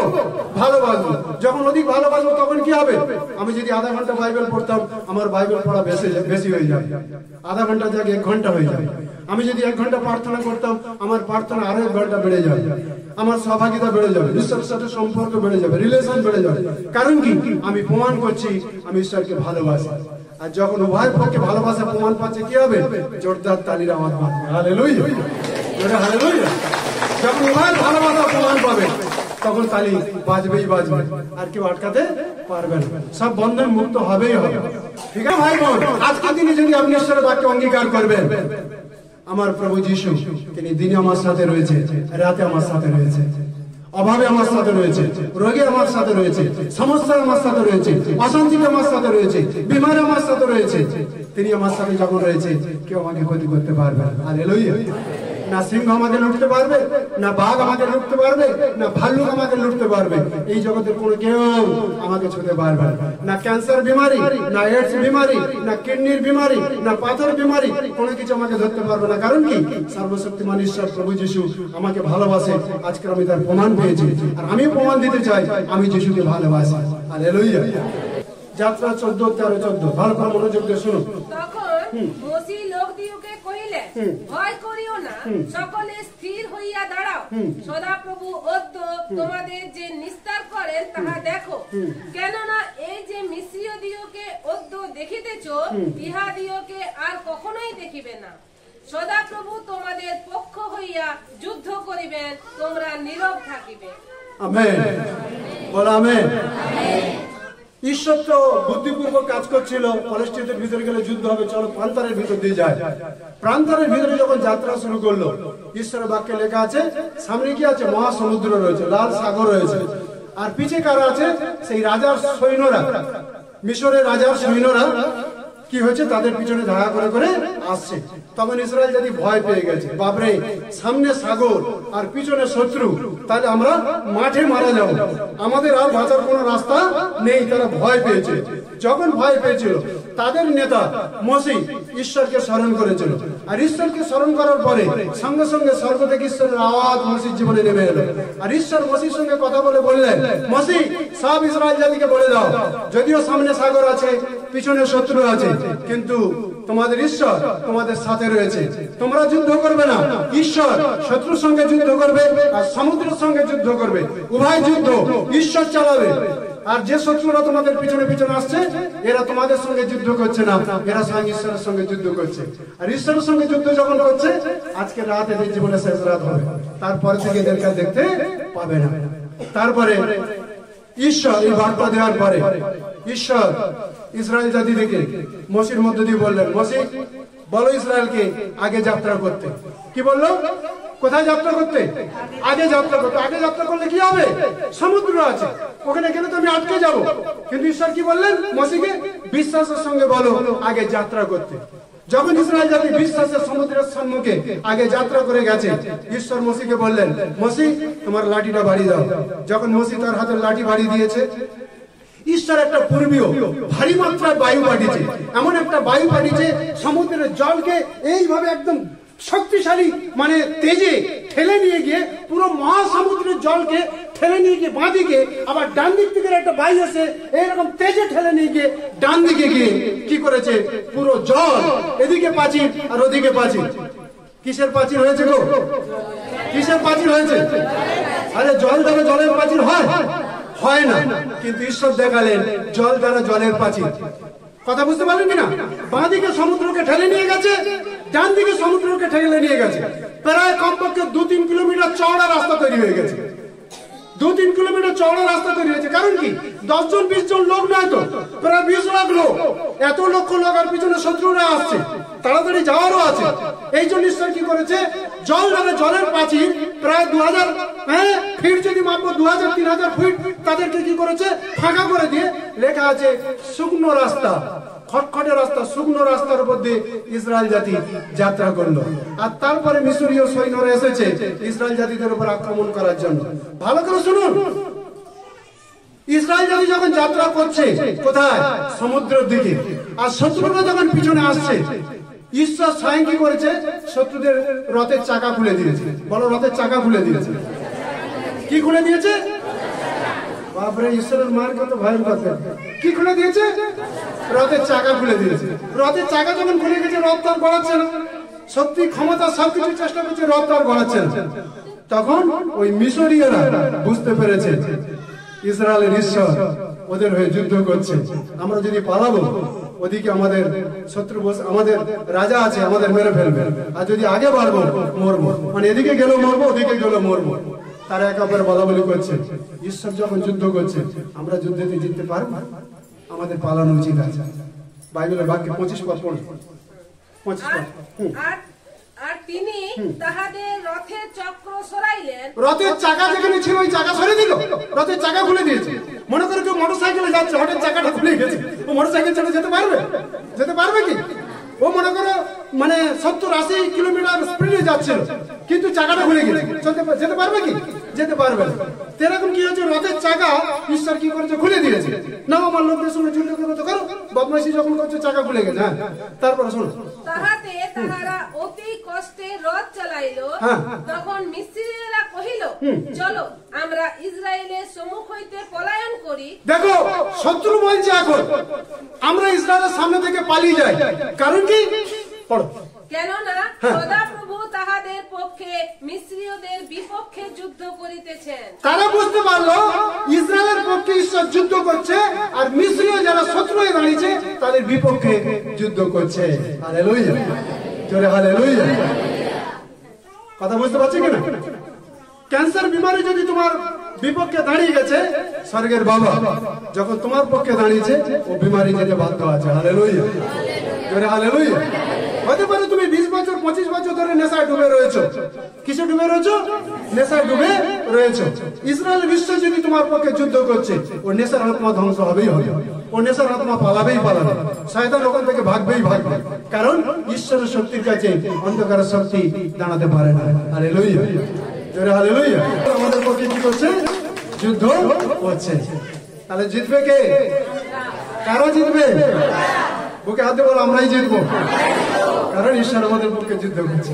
ভালোবাসবো। যখন অধিক ভালোবাসবো তখন কি হবে? আমি যদি আধা ঘন্টা বাইবেল পড়তাম আমার বাইবেল পড়া বেশি হয়ে যাবে, আধা ঘন্টা জায়গায় 1 ঘন্টা হয়ে যাবে। আমি যদি 1 ঘন্টা প্রার্থনা করতাম আমার প্রার্থনা আরো 1 ঘন্টা বেড়ে যাবে, আমার সহভাগিতা বেড়ে যাবে, ঈশ্বরের সাথে সম্পর্ক বেড়ে যাবে, রিলেশন বেড়ে যাবে। কারণ কি আমি প্রমাণ করছি আমি ঈশ্বরকে ভালোবাসি। আর যখন উভয়ের পক্ষে ভালোবাসা প্রমাণ পাচ্ছে কি হবে? জোরদার তালির আওয়াজ পাবে। হালেলুয়া, জোরে হালেলুয়া। যখন উভয়ের ভালোবাসা প্রমাণ পাবে তখন তালি বাজবেই বাজবে, আর কেউ আটকাতে পারবে না, সব বন্ধন মুক্ত হবেই হবে। ঠিক আছে ভাই বোন, আজকের দিনে যদি আপনি ঈশ্বরের বাক্যে অঙ্গীকার করবেন আমার প্রভু যিশু তিনি দিনে আমার সাথে রয়েছে, রাতে আমার সাথে রয়েছে, অভাবে আমার সাথে রয়েছে, রোগে আমার সাথে রয়েছে, সমস্যা আমার সাথে রয়েছে, অশান্তিতে আমার সাথে রয়েছে, বিমারে আমার সাথে রয়েছে, তিনি আমার সাথে যখন রয়েছে কেউ আমাকে ক্ষতি করতে পারবে না। হালেলুয়া। না সিংহ আমাকে লুটতে পারবে, না বাঘ আমাকে লুটতে পারবে, না ভাল্লুক আমাকে লুটতে পারবে, এই জগতের কোনো কেউ আমাকে ছুঁতে পারবে না। ক্যান্সার বিমারি, না এইডস বিমারি, না কিডনির বিমারি, না পাথর বিমারি, কোনো কিছু আমাকে ধরতে পারবে না। কারণ কি সর্বশক্তিমান ঈশ্বর প্রভু যিশু আমাকে ভালোবাসে। আজকে আমি তার প্রমাণ পেয়েছি, আর আমি প্রমাণ দিতে চাই আমি যিশুকে ভালোবাসি। হালেলুয়া। যাত্রা 14:13-14 ভালো করে মনোযোগ দিয়ে শুনুন। মসি লোকদিওকে কহিলেন, ভয় করিও না, সকলে স্থির হইয়া দাঁড়াও, সদাপ্রভু অদ্য তোমাদের যে নিস্তার করেন তাহা দেখো। কেননা এই যে মিস্রীয়দিওকে অদ্য দেখিতেছ ইহাদিওকে আর কখনোই দেখিবে না। সদাপ্রভু তোমাদের পক্ষ হইয়া যুদ্ধ করিবেন, তোমরা নীরব থাকিবে। আমেন, বল আমেন। ঈশ্বর তো বুদ্ধিপূর্বক কাজ করছিল, পলেস্টিনের ভিতরে গেলে যুদ্ধ হবে, চলো প্রান্তরের ভিতর দিয়ে যায়। প্রান্তরের ভিতরে যখন যাত্রা শুরু করলো ঈশ্বরের বাক্যে লেখা আছে সামনে কি আছে? মহাসমুদ্র রয়েছে, লাল সাগর রয়েছে, আর পিছে কারা আছে? সেই রাজার সৈন্যরা, মিশরের রাজার সৈন্যরা কি হয়েছে তাদের পিছনে ধাওয়া করে করে আসছে। তখন ইসরায়েল যদি ভয় পেয়ে গেছে, বাপরে সামনে সাগর আর পিছনে শত্রু, তাহলে আমরা মাঠে মারা যাব, আমাদের আর বাঁচার কোনো রাস্তা নেই। তারা ভয় পেয়েছে। যখন ভয় পেয়েছিল তাদের নেতা মসি ঈশ্বরকে স্মরণ করেছিল, আর ঈশ্বরকে স্মরণ করার পরে সঙ্গে সঙ্গে স্বর্গ থেকে ঈশ্বরের আওয়াজ মসির জীবনে নেমে এলো। আর ঈশ্বর মসির সঙ্গে কথা বলে বললেন, মসি সব ইসরায়েল জাতিকে বলে দাও যদিও সামনে সাগর আছে পিছনে শত্রু আছে, কিন্তু তোমাদের ঈশ্বর তোমাদের সাথে রয়েছে, তোমরা যুদ্ধ করবে না, ঈশ্বর শত্রুর সঙ্গে যুদ্ধ করবে আর সমুদ্রের সঙ্গে যুদ্ধ করবে, উভয় যুদ্ধ ঈশ্বর চালাবে। আর যে শত্রুরা তোমাদের পিছনে পিছনে আসছে এরা তোমাদের সঙ্গে যুদ্ধ করছে না, এরা স্বয়ং ঈশ্বরের সঙ্গে যুদ্ধ করছে। আর ঈশ্বরের সঙ্গে যুদ্ধ যখন করছে আজকে রাত এদের জীবনে শেষ রাত হবে, তারপর থেকে এদেরকে দেখতে পাবে না। তারপরে ঈশ্বর এই বার্তা দেওয়ার পরে ঈশ্বর ইসরায়েল জাতি থেকে মসির মধ্য দিয়ে বললেন, মসি বলো ইসরায়েলকে আগে যাত্রা করতে। কি বললো? কোথায় যাত্রা করতে? আগে যাত্রা করতে। আগে যাত্রা করলে কি হবে? সমুদ্র আছে, ওখানে গেলে তো আমি আটকে যাব। কিন্তু ঈশ্বর কি বললেন মসিকে? বিশ্বাসের সঙ্গে বলো আগে যাত্রা করতে। যখন ইসরায়েল জাতি বিশ্বাসের সমুদ্রের সম্মুখে আগে যাত্রা করে গেছে, ঈশ্বর মসিকে বললেন, মসি তোমার লাঠিটা বাড়ি দাও। যখন মসি তার হাতের লাঠি বাড়ি দিয়েছে, ঈশ্বর একটা পূর্বীয় ভারী মাত্রায় বায়ু পাঠিয়েছে, এমন একটা বায়ু পাঠিয়েছে সমুদ্রের জলকে এইভাবে একদম শক্তিশালী মানে তেজে ঠেলে নিয়ে গিয়ে পুরো মহাসমুদ্রের জলকে ঠেলে নিয়ে গিয়ে বাঁদিকে, আবার ডান দিক থেকে একটা বাই এসে এইরকম তেজে ঠেলে নিয়ে গিয়ে ডান দিকে গিয়ে কি করেছে, পুরো জল এদিকে প্রাচীর আর ওদিকে প্রাচীর। কিসের প্রাচীর হয়েছে গো? কিসের প্রাচীর হয়েছে? আরে জল দ্বারা জলের প্রাচীর হয় না, কিন্তু ঈশ্বর দেখালেন জল দ্বারা জলের প্রাচীর। কথা বুঝতে পারলেন কিনা? বাঁ দিকে সমুদ্রকে ঠেলে নিয়ে গেছে, ডান দিকে সমুদ্রকে ঠেলে নিয়ে গেছে। প্রায় কমপক্ষে 2-3 কিলোমিটার চওড়া রাস্তা তৈরি হয়ে গেছে। 2-3 কিলোমিটার চওড়া রাস্তা তৈরি হয়েছে। কারণ কি? 10-20 জন লোক নয় তো, প্রায় 20 লাখ লোক। এত লক্ষ লোক, আর পিছনে শত্রুরা আসছে, তাড়াতাড়ি যাওয়ারও আছে। এই জন্য ঈশ্বর কি করেছে, জল দ্বারা জলের প্রাচীর প্রায় 2000 ফিট যদি মাপবো, 2000-3000 ফিট তাদেরকে কি করেছে, ফাঁকা করে দিয়ে লেখা আছে শুকনো রাস্তা, খটখটে রাস্তা, শুকনো রাস্তার উপর দিয়ে ইসরায়েল জাতি যাত্রা করলো। আর তারপরে মিশরীয় সৈন্যরা এসেছে ইসরায়েল জাতিদের উপর আক্রমণ করার জন্য। ভালো করে শুনুন, ইসরায়েল জাতি যখন যাত্রা করছে কোথায়, সমুদ্রের দিকে, আর শত্রুরা যখন পিছনে আসছে, ঈশ্বর স্বয়ং কি করেছে, শত্রুদের রথের চাকা খুলে দিয়েছে। বলো, রথের চাকা খুলে দিয়েছে। কি খুলে দিয়েছে? বাপরে, ঈশ্বরের মার কত ভয়ঙ্কর! কি খুলে দিয়েছে? রথের চাকা খুলে দিয়েছে। রথের চাকা যখন খুলে গেছে, রথ তো আর গড়াচ্ছে না। শক্তি, ক্ষমতা সবকিছু চেষ্টা করছে, রথ তো আর গড়াচ্ছে না। তখন ওই মিশরীয়রা বুঝতে পেরেছে ইসরায়েলের ঈশ্বর ওদের হয়ে যুদ্ধ করছে। আমরা যদি পালাবো, ওদিকে আমাদের শত্রু, আমাদের রাজা আছে, আমাদের মেরে ফেলবে। আর যদি আগে বাড়বো, মরবো। মানে এদিকে গেলেও মরবো, ওদিকে গেলেও মরবো। তারা একে অপরের বলা বলি করছে। ঈশ্বর যখন যুদ্ধ করছে, আমরা যুদ্ধেতে জিততে পারবো? আমাদের পালানো উচিত আছে। বাইবেলের বাক্যে 25 পদ পড়ুন। 25 পদ। আর তিনি তাহাদের রথের চক্র সরাইলেন। রথের চাকা যেখানে ছিল ওই চাকা সরিয়ে দিল, রথের চাকা খুলে দিয়েছে। মনে করে কেউ মোটরসাইকেলে যাচ্ছে, হঠাৎ চাকাটা খুলে গেছে, ও মোটরসাইকেল ছেড়ে যেতে পারবে? যেতে পারবে কি? ও মনে করো মানে 70-80 কিলোমিটার স্পিডে যাচ্ছিল, কিন্তু চাকাটা খুলে গেছে, যেতে পারবে কি? যেতে পারবে না। এরকম কি হচ্ছে, রথের চাকা ঈশ্বর কি করেছে, খুলে দিয়েছে। না, আমার লোকদের সঙ্গে যুদ্ধ করবে তো করো, বদমাইশি যখন করছে চাকা খুলে গেছে। হ্যাঁ, তারপরে শোনো, তাহাতে তাহারা অতি কষ্টে রথ চালাইলো। তখন মিস্ত্রিরা কহিল, চলো আমরা ইসরায়েলের সম্মুখ হইতে পলায়ন করি। দেখো, শত্রু বলছে এখন আমরা ইসরায়েলের সামনে থেকে পালিয়ে যাই। কারণ কি? পড়ো। কেননা সদাপ্রভু তাহাদের পক্ষে মিস্রীয়দের বিপক্ষে যুদ্ধ করিতেছেন। তারা বুঝতে পারলো ইসরায়েলের পক্ষে ঈশ্বর যুদ্ধ করছে, আর মিস্রীয় যারা শত্রু হয়ে দাঁড়িয়েছে তাদের বিপক্ষে যুদ্ধ করছে। হালেলুয়া, জোরে হালেলুয়া। কথা বুঝতে পারছি কিনা? ক্যান্সার বিমারি যদি তোমার বিপক্ষে দাঁড়িয়ে গেছে, স্বর্গের বাবা যখন তোমার পক্ষে দাঁড়িয়েছে, ও বিমারি যেতে বাধ্য আছে। হালেলুয়া, জোরে হালেলুয়া। হতে পারে তুমি 20 বছর 25 বছর ধরে নেশায় ডুবে রয়েছো। কিসে ডুবে রয়েছো? নেশায় ডুবে রয়েছো। ইসরায়েল বিশ্ব যদি তোমার পক্ষে যুদ্ধ করছে, ও নেশার আত্মা ধ্বংস হবেই হবে, ও নেশার আত্মা পালাবেই পালাবে, শয়তান ওখান থেকে ভাগবেই ভাগবে। কারণ ঈশ্বরের শক্তির কাছে অন্ধকারের শক্তি দাঁড়াতে পারে না। হালেলুয়া, জোরে হালেলুয়া। আমাদের পক্ষে কি করছে? যুদ্ধ করছে। তাহলে জিতবে কে? কারা জিতবে? বুকে হাতে বলো, আমরাই জিতবো। কারণ ঈশ্বর আমাদের পক্ষে যুদ্ধ করছে।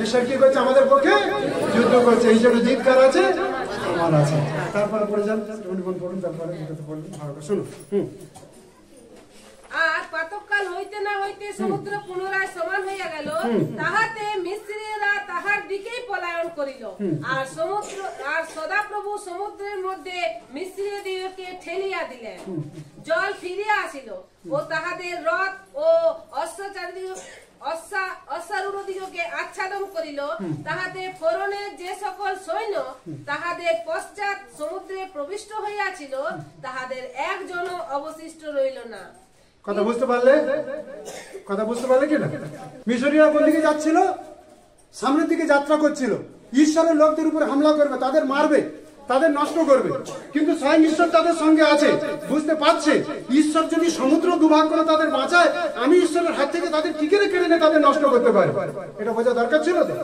ঈশ্বর কি করছে? আমাদের পক্ষে যুদ্ধ করছে। এই জন্য জিত কার আছে? আমার আছে। তারপরে পড়ে যান, পড়ুন, তারপরে শুনুন। আর কতকাল হইতে না হইতে সমুদ্র পুনরায় সমান হইয়া গেল। তাহাতে মিস্রীরা তাহার দিকেই পলায়ন করিল। আর সদাপ্রভু সমুদ্রের মধ্যে মিস্রীয়দিগকে ঠেলিয়া দিলেন। জল ফিরিয়া আসিল ও তাহাদের রথ ও অশ্বারূঢ়দিগকে আচ্ছাদন করিল। তাহাতে ফরৌনের যে সকল সৈন্য তাহাদের পশ্চাৎ সমুদ্রে প্রবিষ্ট হইয়াছিল, তাহাদের একজনও অবশিষ্ট রইল না। কথা বুঝতে পারলে? কথা বুঝতে পারলে কিনা? মিশরীয়রা কোন দিকে যাচ্ছিল? সামনের দিকে যাত্রা করছিল। ঈশ্বরের লোকদের উপরে হামলা করবে, তাদের মারবে, তাদের নষ্ট করবে। কিন্তু স্বয়ং ঈশ্বর তাদের সঙ্গে আছে, বুঝতে পারছে ঈশ্বর যদি সমুদ্র দুভাগ করে তাদের বাঁচায়, আমি ঈশ্বরের হাত থেকে তাদের কি করে কেড়ে নিয়ে তাদের নষ্ট করতে পারি। এটা বোঝা দরকার ছিল তো।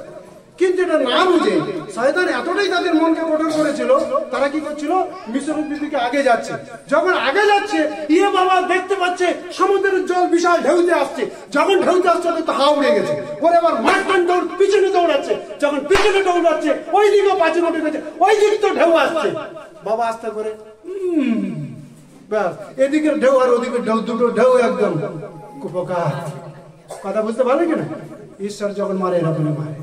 কিন্তু এটা না বুঝে শয়তান এতটাই তাদের মনকে কঠোর করেছিল, তারা কি করছিল, মিশরের দিকে আগে যাচ্ছে। যখন আগে যাচ্ছে, ইয়ে বাবা দেখতে পাচ্ছে সমুদ্রের জল বিশাল ঢেউতে আসছে। যখন ঢেউতে আসছে তো হাওয়া উড়ে গেছে, ওর এবার মাঠখান দৌড় পিছনে দৌড়াচ্ছে। যখন পিছনে দৌড়াচ্ছে ওই দিকেও পাঁচে উঠে গেছে, ওই দিক তো ঢেউ আসছে। বাবা আস্তে করে ব্যাস, এদিকের ঢেউ আর ওদিকের ঢেউ, দুটো ঢেউ একদম কুপকার। কথা বুঝতে পারলে কিনা? ঈশ্বর যখন মারে এরকমই মারে।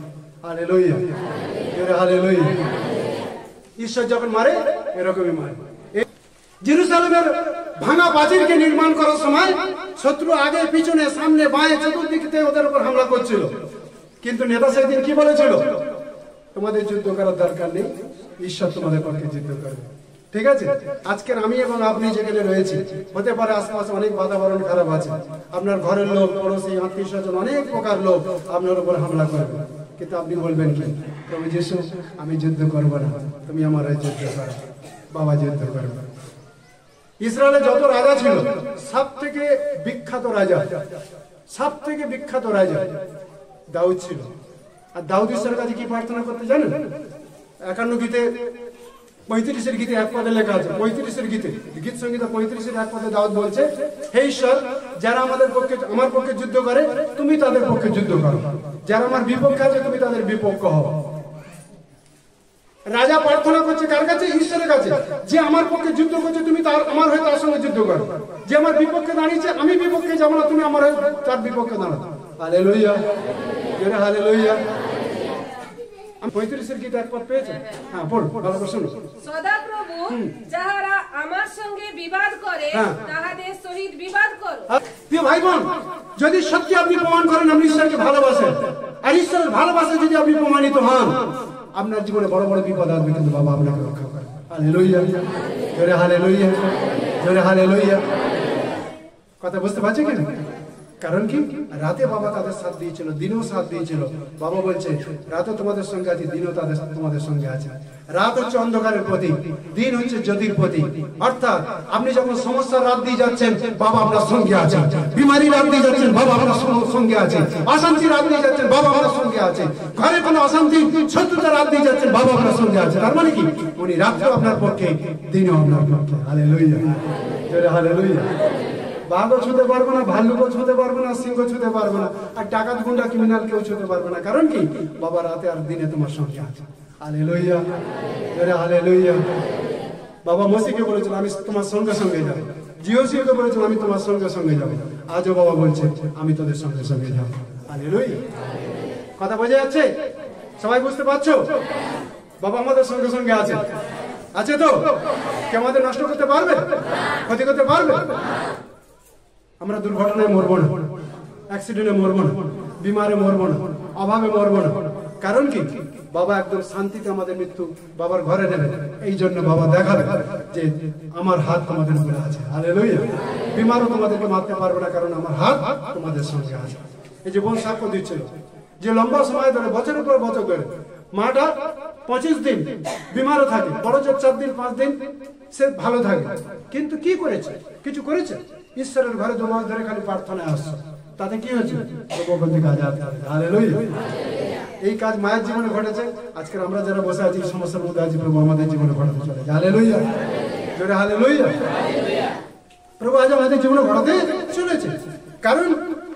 Hallelujah, hallelujah. ঈশ্বর যখন মারে এরকমই মারে। জেরুজালেমের ভাঙা প্রাচীরকে নির্মাণ করার সময় শত্রু আগে পিছনে সামনে বাঁয়ে চতুর্দিকে ওদের উপর হামলা করছিল, কিন্তু নেতা সেদিন কি বলেছিল, তোমাদের যুদ্ধ করার দরকার নেই, ঈশ্বর তোমাদের পক্ষে যুদ্ধ করবে। ঠিক আছে, আজকের আমি এবং আপনি যেখানে রয়েছি, হতে পারে আশপাশে অনেক বাতাবরণ খারাপ আছে, আপনার ঘরের লোক, পড়োশি, আত্মীয় স্বজন, অনেক প্রকার লোক আপনার উপর হামলা করবে, কিন্তু আপনি বলবেন কি, প্রভু যিশু আমি যুদ্ধ করবো না, তুমি আমার যুদ্ধ করো, বাবা যুদ্ধ করবে। ইসরায়েলে যত রাজা ছিল সব থেকে বিখ্যাত রাজা দাউদ ছিল। আর দাউদ ঈশ্বরের কাছে কি প্রার্থনা করতে জানেন? 51 গীতে 35 গীতে এক পদে লেখা আছে, 35 গীতে, গীত সংহিতা 35 এক পদে দাউদ বলছে, হে ঈশ্বর, যারা আমার পক্ষে যুদ্ধ করে তুমি তাদের পক্ষে যুদ্ধ করো, যারা আমার বিপক্ষে আছে তুমি তাদের বিপক্ষ হও। রাজা প্রার্থনা করছে কার কাছে? ঈশ্বরের কাছে। যে আমার পক্ষে যুদ্ধ করছে তুমি আমার হয়ে তার সঙ্গে যুদ্ধ করো, যে আমার বিপক্ষে দাঁড়িয়েছে আমি বিপক্ষে যাবো না, তুমি আমার হয়ে তার বিপক্ষে দাঁড়াও। Hallelujah, hallelujah. 35 গীত এক পদ পেয়েছে? হ্যাঁ, পড়ো, ভালো করে শোনো। সদাপ্রভু যাহারা আমার সঙ্গে বিবাদ করে তাহাদের সহিত বিবাদ করো। প্রিয় ভাই বোন, যদি সত্যি আপনি প্রমাণ করেন আপনি ঈশ্বরকে ভালোবাসেন, আর ঈশ্বরের ভালোবাসে যদি আপনি প্রমাণিত হন, আপনার জীবনে বড় বড় বিপদ আসবে, কিন্তু বাবা আপনাকে রক্ষা করে। হালেলুয়া, জোরে হালেলুয়া, জোরে হালেলুয়া। কথা বুঝতে পারছে কি? কারণ কি, রাতে বাবা তাদের সাথ দিয়েছিল, দিনেও সাথ দিয়েছিল। বাবা বলছে রাতে তোমাদের সঙ্গে আছে, দিনেও তোমাদের সঙ্গে আছে। রাত হচ্ছে অন্ধকারের প্রতীক, দিন হচ্ছে জ্যোতির প্রতীক। অর্থাৎ আপনি যখন সমস্যার রাত দিয়ে যাচ্ছেন বাবা আপনার সঙ্গে আছে, বিমারি রাত দিয়ে যাচ্ছেন বাবা আপনার সঙ্গে আছে, অশান্তি রাত দিয়ে যাচ্ছেন বাবা আপনার সঙ্গে আছে, ঘরে কোনো অশান্তি শত্রুতা রাত দিয়ে যাচ্ছেন বাবা আপনার সঙ্গে আছে। তার মানে কি, উনি রাত্রেও আপনার পক্ষে, দিনেও আপনার পক্ষে। হালেলুয়া, জোরে হালেলুয়া। বাঘও ছুঁতে পারবে না, ভাল্লুকও ছুঁতে পারবে না, সিংহ ছুঁতে পারবে না, আর ডাকাত গুন্ডা ক্রিমিনাল কেউ ছুঁতে পারবে না। কারণ কি, বাবা রাতে আর দিনে তোমার সঙ্গে আছে। Hallelujah, hallelujah. বাবা মসিকে বলেছিল আমি তোমার সঙ্গে সঙ্গে যাবো, জিওসিকে বলেছিল আমি তোমার সঙ্গে সঙ্গে যাবো, আজও বাবা বলছে আমি তোদের সঙ্গে সঙ্গে যাবো। হালেলুয়া। কথা বোঝা যাচ্ছে? সবাই বুঝতে পারছো? বাবা আমাদের সঙ্গে সঙ্গে আছে, আছে তো? কে আমাদের নষ্ট করতে পারবে, ক্ষতি করতে পারবে? আমরা দুর্ঘটনায় মরবো না, অ্যাক্সিডেন্টে মরবো না, বিমারে মরবো না, অভাবে মরবো না। কারণ কি, বাবা একদম শান্তিতে আমাদের মৃত্যু বাবার ঘরে নেবে। এই জন্য বাবা দেখাবে যে আমার হাত তোমাদের উপরে আছে। হালেলুয়া। বিমারও তোমাদেরকে মারতে পারবে না, কারণ আমার হাত তোমাদের সঙ্গে আছে। এই যে বোন সাক্ষ্য দিচ্ছিল যে লম্বা সময় ধরে বছরের পর বছর ধরে মাটা 25 দিন বিমারও থাকে, বড় জোর 4 দিন 5 দিন সে ভালো থাকে, কিন্তু কি করেছে? কিছু করেছে? ঈশ্বরের ঘরে 2 মাস ধরে খালি প্রার্থনায় আসছে, তাতে কি হয়েছে? এই কাজ মায়ের জীবনে ঘটেছে। আজকে আমরা যারা বসে আছি সমস্যার মধ্যে আছি, প্রভু আমাদের জীবনে ঘটাতে চলেছে। হালেলুয়া, জোরে হালেলুয়া। প্রভু আজ আমাদের জীবনে ঘটাতে চলেছে। কারণ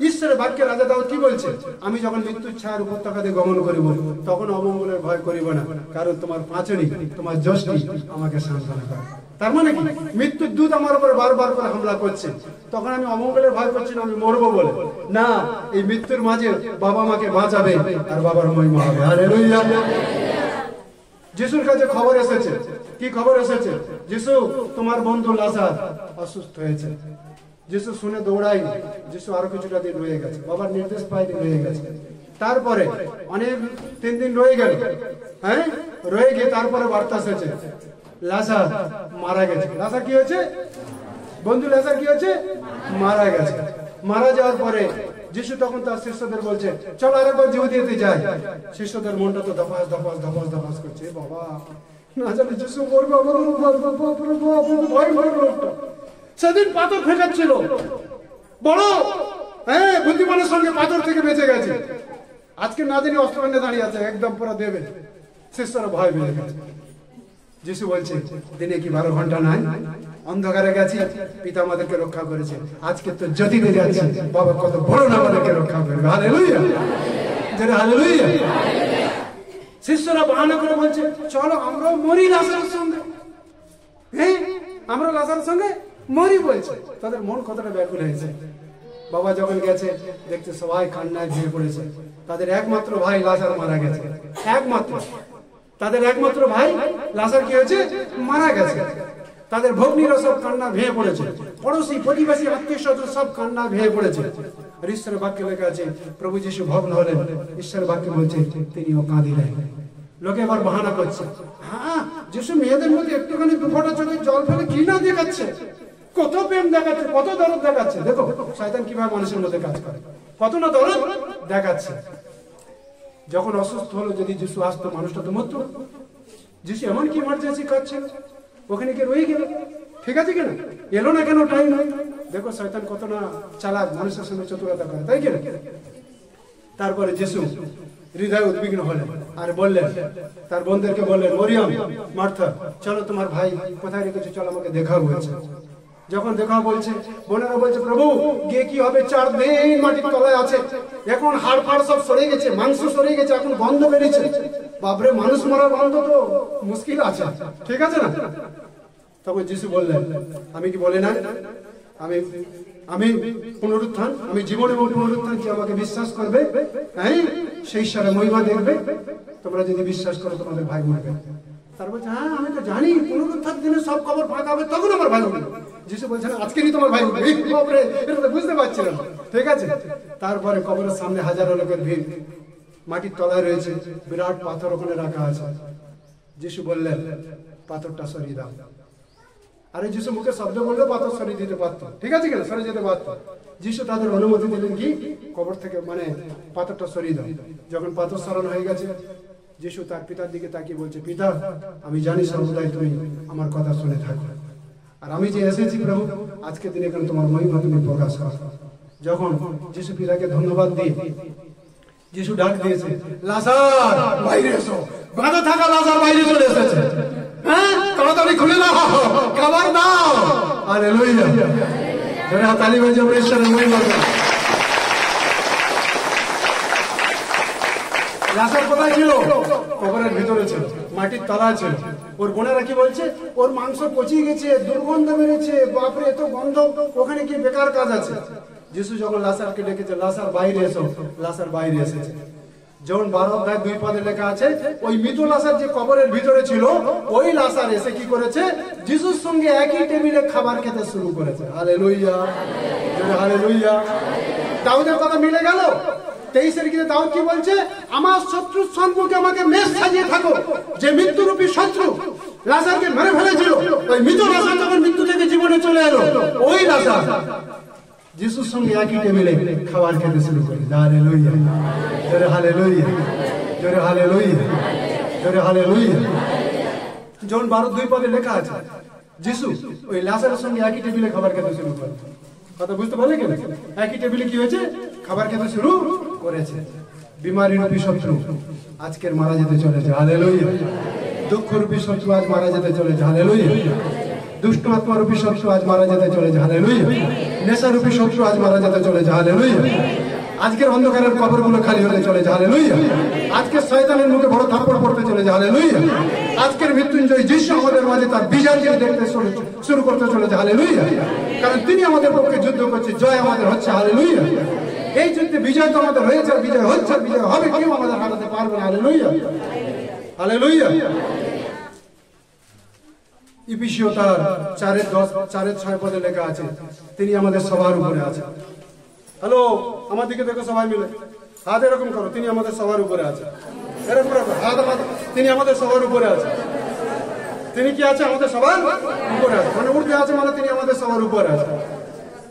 ঈশ্বরের বাক্যে রাজা দাউদ কি বলছে? আমি যখন মৃত্যুর ছায়ার উপত্যকা দিয়ে গমন করিব তখন অমঙ্গলের ভয় করিব না, কারণ তোমার পাঁচনি তোমার যষ্টি আমাকে সান্ত্বনা করে। তার মানে কি, মৃত্যুর দূত আমার উপর বারবার করে হামলা করছে, তখন আমি অমঙ্গলের ভয় করছি না, আমি মরবো বলে না, এই মৃত্যুর মাঝে বাবা আমাকে বাঁচাবে আর বাবার মহিমা হবে। হালেলুয়া। যিশুর কাছে খবর এসেছে, কি খবর এসেছে? যিশু তোমার বন্ধু লাজার অসুস্থ হয়েছে। যিশু শুনে দৌড়াই, যিশু আরো কিছুটা দিন রয়ে গেছে, বাবার নির্দেশ পাইনি রয়ে গেছে। তারপরে অনেক 3 দিন রয়ে গেল, হ্যাঁ রয়ে গিয়ে তারপরে বার্তা এসেছে লাজার মারা গেছে। লাজার কি হয়েছে? বন্ধু লাজার কি হয়েছে? মারা গেছে। মারা যাওয়ার পরে যিশু তখন তার শিষ্যদের বলছে চলো আরেকবার জিহুদিয়াতে যাই। শিষ্যদের মনটা তো ধপাস ধপাস ধপাস ধপাস করছে, বাবা না জানি যিশু মরবে, ভয় ভয় লোকটা সেদিন পাথর ফেকাচ্ছিল, বড় বুদ্ধিমানের সঙ্গে পাথর থেকে বেঁচে গেছে। আজকে না জানি অস্ত্র দাঁড়িয়ে আছে, একদম পুরো দেবে। শিষ্যরা ভয় পেয়ে গেছে। যিশু বলছে, দিনে কি 12 ঘন্টা নাই? অন্ধকারে গেছি, পিতা আমাদেরকে রক্ষা করেছে। আজকে তো যদিনে যাচ্ছি, বাবা কত বড় না আমাদেরকে রক্ষা করবে। Hallelujah, hallelujah. শিষ্যরা বাহানা করে বলছে, চলো আমরাও মরি লাজারের সঙ্গে। হ্যাঁ, আমরা লাজারের সঙ্গে মরি বলছে। তাদের মন কতটা ব্যাকুল হয়েছে। বাবা যখন গেছে, দেখছে সবাই কান্নায় ভেঙে পড়েছে। তাদের একমাত্র ভাই লাজার মারা গেছে। তাদের একমাত্র ভাই লাজার কি হয়েছে? মারা গেছে। তাদের ভগ্নীরা সব কান্না ভেঙে পড়েছে। পড়োশি, প্রতিবেশী, আত্মীয় স্বজন সব কান্না ভেঙে পড়েছে। আর ঈশ্বরের বাক্যে লেখা আছে, প্রভু যিশু ভগ্ন হলেন। ঈশ্বরের বাক্যে বলছে, তিনিও কাঁদিলেন। লোকে আবার বাহানা করছে, হ্যাঁ যিশু মেয়েদের মধ্যে একটুখানি দুফোঁটা চোখে জল ফেলে কি না দেখাচ্ছে, কত প্রেম দেখাচ্ছে, কত দরদ দেখাচ্ছে। দেখো শয়তান কিভাবে মানুষের মধ্যে কাজ করে, কত না দরদ দেখাচ্ছে। যখন অসুস্থ হলো, যদি যিশু আসতো, মানুষটা তো মরতো। যিশু এমন কি ইমার্জেন্সি কাটছে, ওখানে কি রয়ে গেল? ঠিক আছে কিনা? এলো না কেন টাইম? দেখো শয়তান কত না চালাক, মানুষের সঙ্গে চতুরতা করে, তাই কিনা? তারপরে যিশু হৃদয় উদ্বিগ্ন হলেন আর বললেন, তার বোনদেরকে বললেন, মরিয়ম, মার্থা, চলো তোমার ভাই কোথায় রেখেছো, চলো আমাকে দেখাও বলছে। যখন দেখা বলছে, বোনেরা বলছে, প্রভু গিয়ে কি হবে? 4 দিন মাটির তলায় আছে, এখন হাড় ফাড় সব সরে গেছে, মাংস সরে গেছে, এখন গন্ধ বেরিয়েছে। বাপরে, মানুষ মরার গন্ধ তো মুশকিল আছে, ঠিক আছে না? তখন যিশু বললেন, আমি কি বলি না, আমি পুনরুত্থান, আমি জীবন এবং পুনরুত্থান, যে আমাকে বিশ্বাস করবে, হ্যাঁ, সেই সারা মহিমা দেখবে। তোমরা যদি বিশ্বাস করো, তোমাদের ভাই মরবে। তার বলছে, হ্যাঁ আমি তো জানি পুনরুত্থান দিনে সব খবর ফাঁকা হবে, তখন আমার ভাই উঠবে। যিশু বলছেন, আজকেরই তোমার ভাই উঠবে। এটা তো বুঝতে পারছিলাম, ঠিক আছে। তারপরে কবরের সামনে হাজারো লোকের ভিড়, মাটির তলায় রয়েছে, বিরাট পাথর ওখানে রাখা আছে। যিশু বললেন, পাথরটা সরিয়ে দাও। আরে যিশু মুখে শব্দ বললে পাথর সরিয়ে দিতে পারতো, ঠিক আছে কিনা? সরিয়ে যেতে পারতো। যিশু তাদের অনুমতি দিলেন কি, কবর থেকে মানে পাথরটা সরিয়ে দাও। যখন পাথর সরানো হয়ে গেছে, যিশু তার পিতার দিকে তাকিয়ে বলছে, পিতা, আমি জানি সর্বদাই তুমি আমার কথা শুনে থাকো, আর আমি যে এসেছি প্রভু, আজকে দিনে কেন তোমার মহিমা তুমি প্রকাশ করো। যখন যিশু পিতাকে ধন্যবাদ দিয়ে যিশু ডাক দিয়েছে, লাজার বাইরে এসো, বাঁধা থাকা লাজার বাইরে চলে এসেছে। হ্যাঁ, তাড়াতাড়ি খুলে দাও, খাবার দাও। হালেলুয়া, জোরে তালি বাজিয়ে আমরা ঈশ্বরের মহিমা করি। লাজার কোথায় ছিল? কবরের ভিতরে ছিল, মাটির তলায় ছিল। ওর বোনেরা কি বলছে, ওর মাংস পচিয়ে গেছে, দুর্গন্ধ বেরোচ্ছে, বাপরে এত গন্ধ, ওখানে কি বেকার কাজ আছে? যিশু যখন লাজারকে ডেকেছে, লাজার বাইরে এসো, লাজার বাইরে এসেছে। যখন 12 অধ্যায় 2 পদে লেখা আছে, ওই মৃত লাজার যে কবরের ভিতরে ছিল, ওই লাজার এসে কি করেছে, যিশুর সঙ্গে একই টেবিলে খাবার খেতে শুরু করেছে। Hallelujah, hallelujah. দাউদের কথা মিলে গেল। 23 গীতে দাউদ কি বলছে, আমার শত্রুর সম্মুখে আমাকে মেষ সাজিয়ে থাকো। যে মৃত্যুরূপী শত্রু লাজারকে মেরে ফেলেছিল, ওই মৃত লাজার যখন মৃত্যু থেকে জীবনে চলে এলো, ওই লাজার যিশুর সঙ্গে একই টেবিলে খাবার খেতে শুরু করে। হালেলুয়া, জোরে হালেলুয়া, জোরে হালেলুয়া, জোরে হালেলুয়া। যখন 12:2 পদে লেখা আছে, যিশু ওই লাজারের সঙ্গে একই টেবিলে খাবার খেতে শুরু করে। কথা বুঝতে পারলে কেন? একই টেবিলে কি হয়েছে, খাবার খেতে শুরু করেছে। বিমারি রূপী শত্রু আজকের মারা যেতে চলেছে। হালেলুয়া। দুঃখ রূপী শত্রু আজ মারা যেতে চলেছে। হালেলুয়া। দুষ্ট আত্মা রূপী শত্রু আজ মারা যেতে চলেছে। হালেলুয়া। নেশা রূপী শত্রু আজ মারা যেতে চলেছে। হালেলুয়া। আজকের অন্ধকারের কবরগুলো খালি হতে চলেছে। হালেলুয়া। আজকের শয়তানের মুখে বড় থাপ্পড় পড়তে চলেছে। হালেলুয়া। আজকের মৃত্যুঞ্জয় যিশু আমাদের মাঝে তার বিজয়কে দেখতে শুরু করতে চলেছে। হালেলুয়া। কারণ তিনি আমাদের পক্ষে যুদ্ধ করছে, জয় আমাদের হচ্ছে। হালেলুয়া। এই যুদ্ধে বিজয় তো আমাদের হয়েছে, বিজয় হচ্ছে, বিজয় হবে, কেউ আমাদের হারাতে পারবে না। Hallelujah, hallelujah. ইফিসীয় তার 4:10-4:6 পদে লেখা আছে, তিনি আমাদের সবার উপরে আছে। হ্যালো, আমার দিকে দেখো সবাই মিলে, হাত এরকম করো, তিনি আমাদের সবার উপরে আছে। এরকম হাত, তিনি আমাদের সবার উপরে আছে। তিনি কি আছে? আমাদের সবার উপরে আছে, মানে উঠতে আছে, মানে তিনি আমাদের সবার উপরে আছে।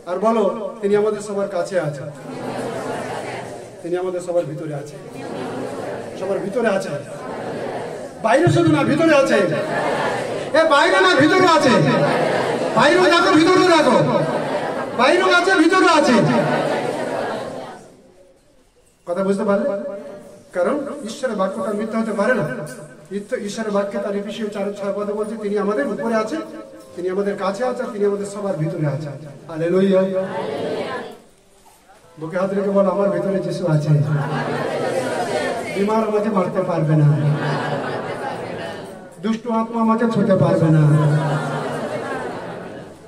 আর বলো, তিনি আমাদের সবার কাছে আছে, তিনি আমাদের সবার ভিতরে আছে, সবার ভিতরে আছে। বাইরে শুধু না, ভিতরে আছে। এ বাইরে না, ভিতরে আছে। বাইরেও দেখো, ভিতরে দেখো, বাইরেও আছে, ভিতরে আছে। কথা বুঝতে পারলে? কারণ ঈশ্বরের বাক্যটা মিথ্যা হতে পারে না। ঈশ্বরের বাক্যে তার এফেসীয় 4:6 পদে বলছে তিনি আমাদের উপরে আছে, তিনি আমাদের কাছে আছে, তিনি আমাদের সবার ভিতরে আছে। হালেলুয়া। বুকে হাত রেখে বল, আমার ভিতরে যিশু আছে। বিমার আমাকে মারতে পারবে না, দুষ্ট আত্মা আমাকে ছুঁতে পারবে না,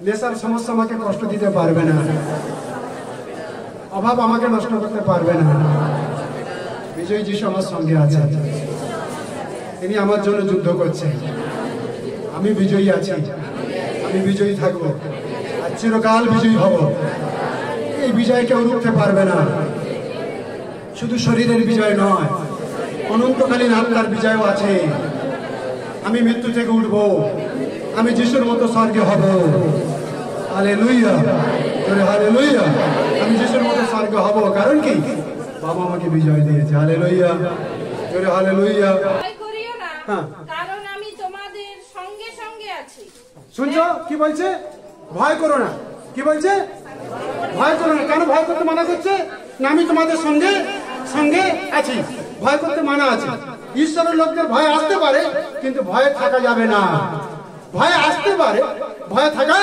নেশার সমস্যা আমাকে কষ্ট দিতে পারবে না, অভাব আমাকে নষ্ট করতে পারবে না। বিজয়ী যিশু আমার সঙ্গে আছে, তিনি আমার জন্য যুদ্ধ করছে। আমি বিজয়ী আছি, আমি বিজয়ী থাকবো, আর চিরকাল বিজয়ী হব। এই বিজয় কেউ রুখতে পারবে না। শুধু শরীরের বিজয় নয়, অনন্তকালীন আত্মার বিজয়ও আছে। আমি মৃত্যু থেকে উঠবো, আমি যিশুর মতো স্বর্গে হব। Hallelujah, hallelujah. আমি যিশুর মতো স্বর্গে হব, কারণ কি? বাবা আমাকে বিজয় দিয়েছে। Hallelujah, hallelujah. হ্যাঁ, কারণ আমি তোমাদের সঙ্গে সঙ্গে আছি। শুনছো কি বলছে? ভয় করো না। কি বলছে? ভয় করো না। কেন ভয় করতে মানা করছে? না, আমি তোমাদের সঙ্গে সঙ্গে আছি। ভয় করতে মানা আছে। ঈশ্বরের লোকদের ভয় আসতে পারে, কিন্তু ভয়ে থাকা যাবে না। ভয় আসতে পারে, ভয়ে থাকা।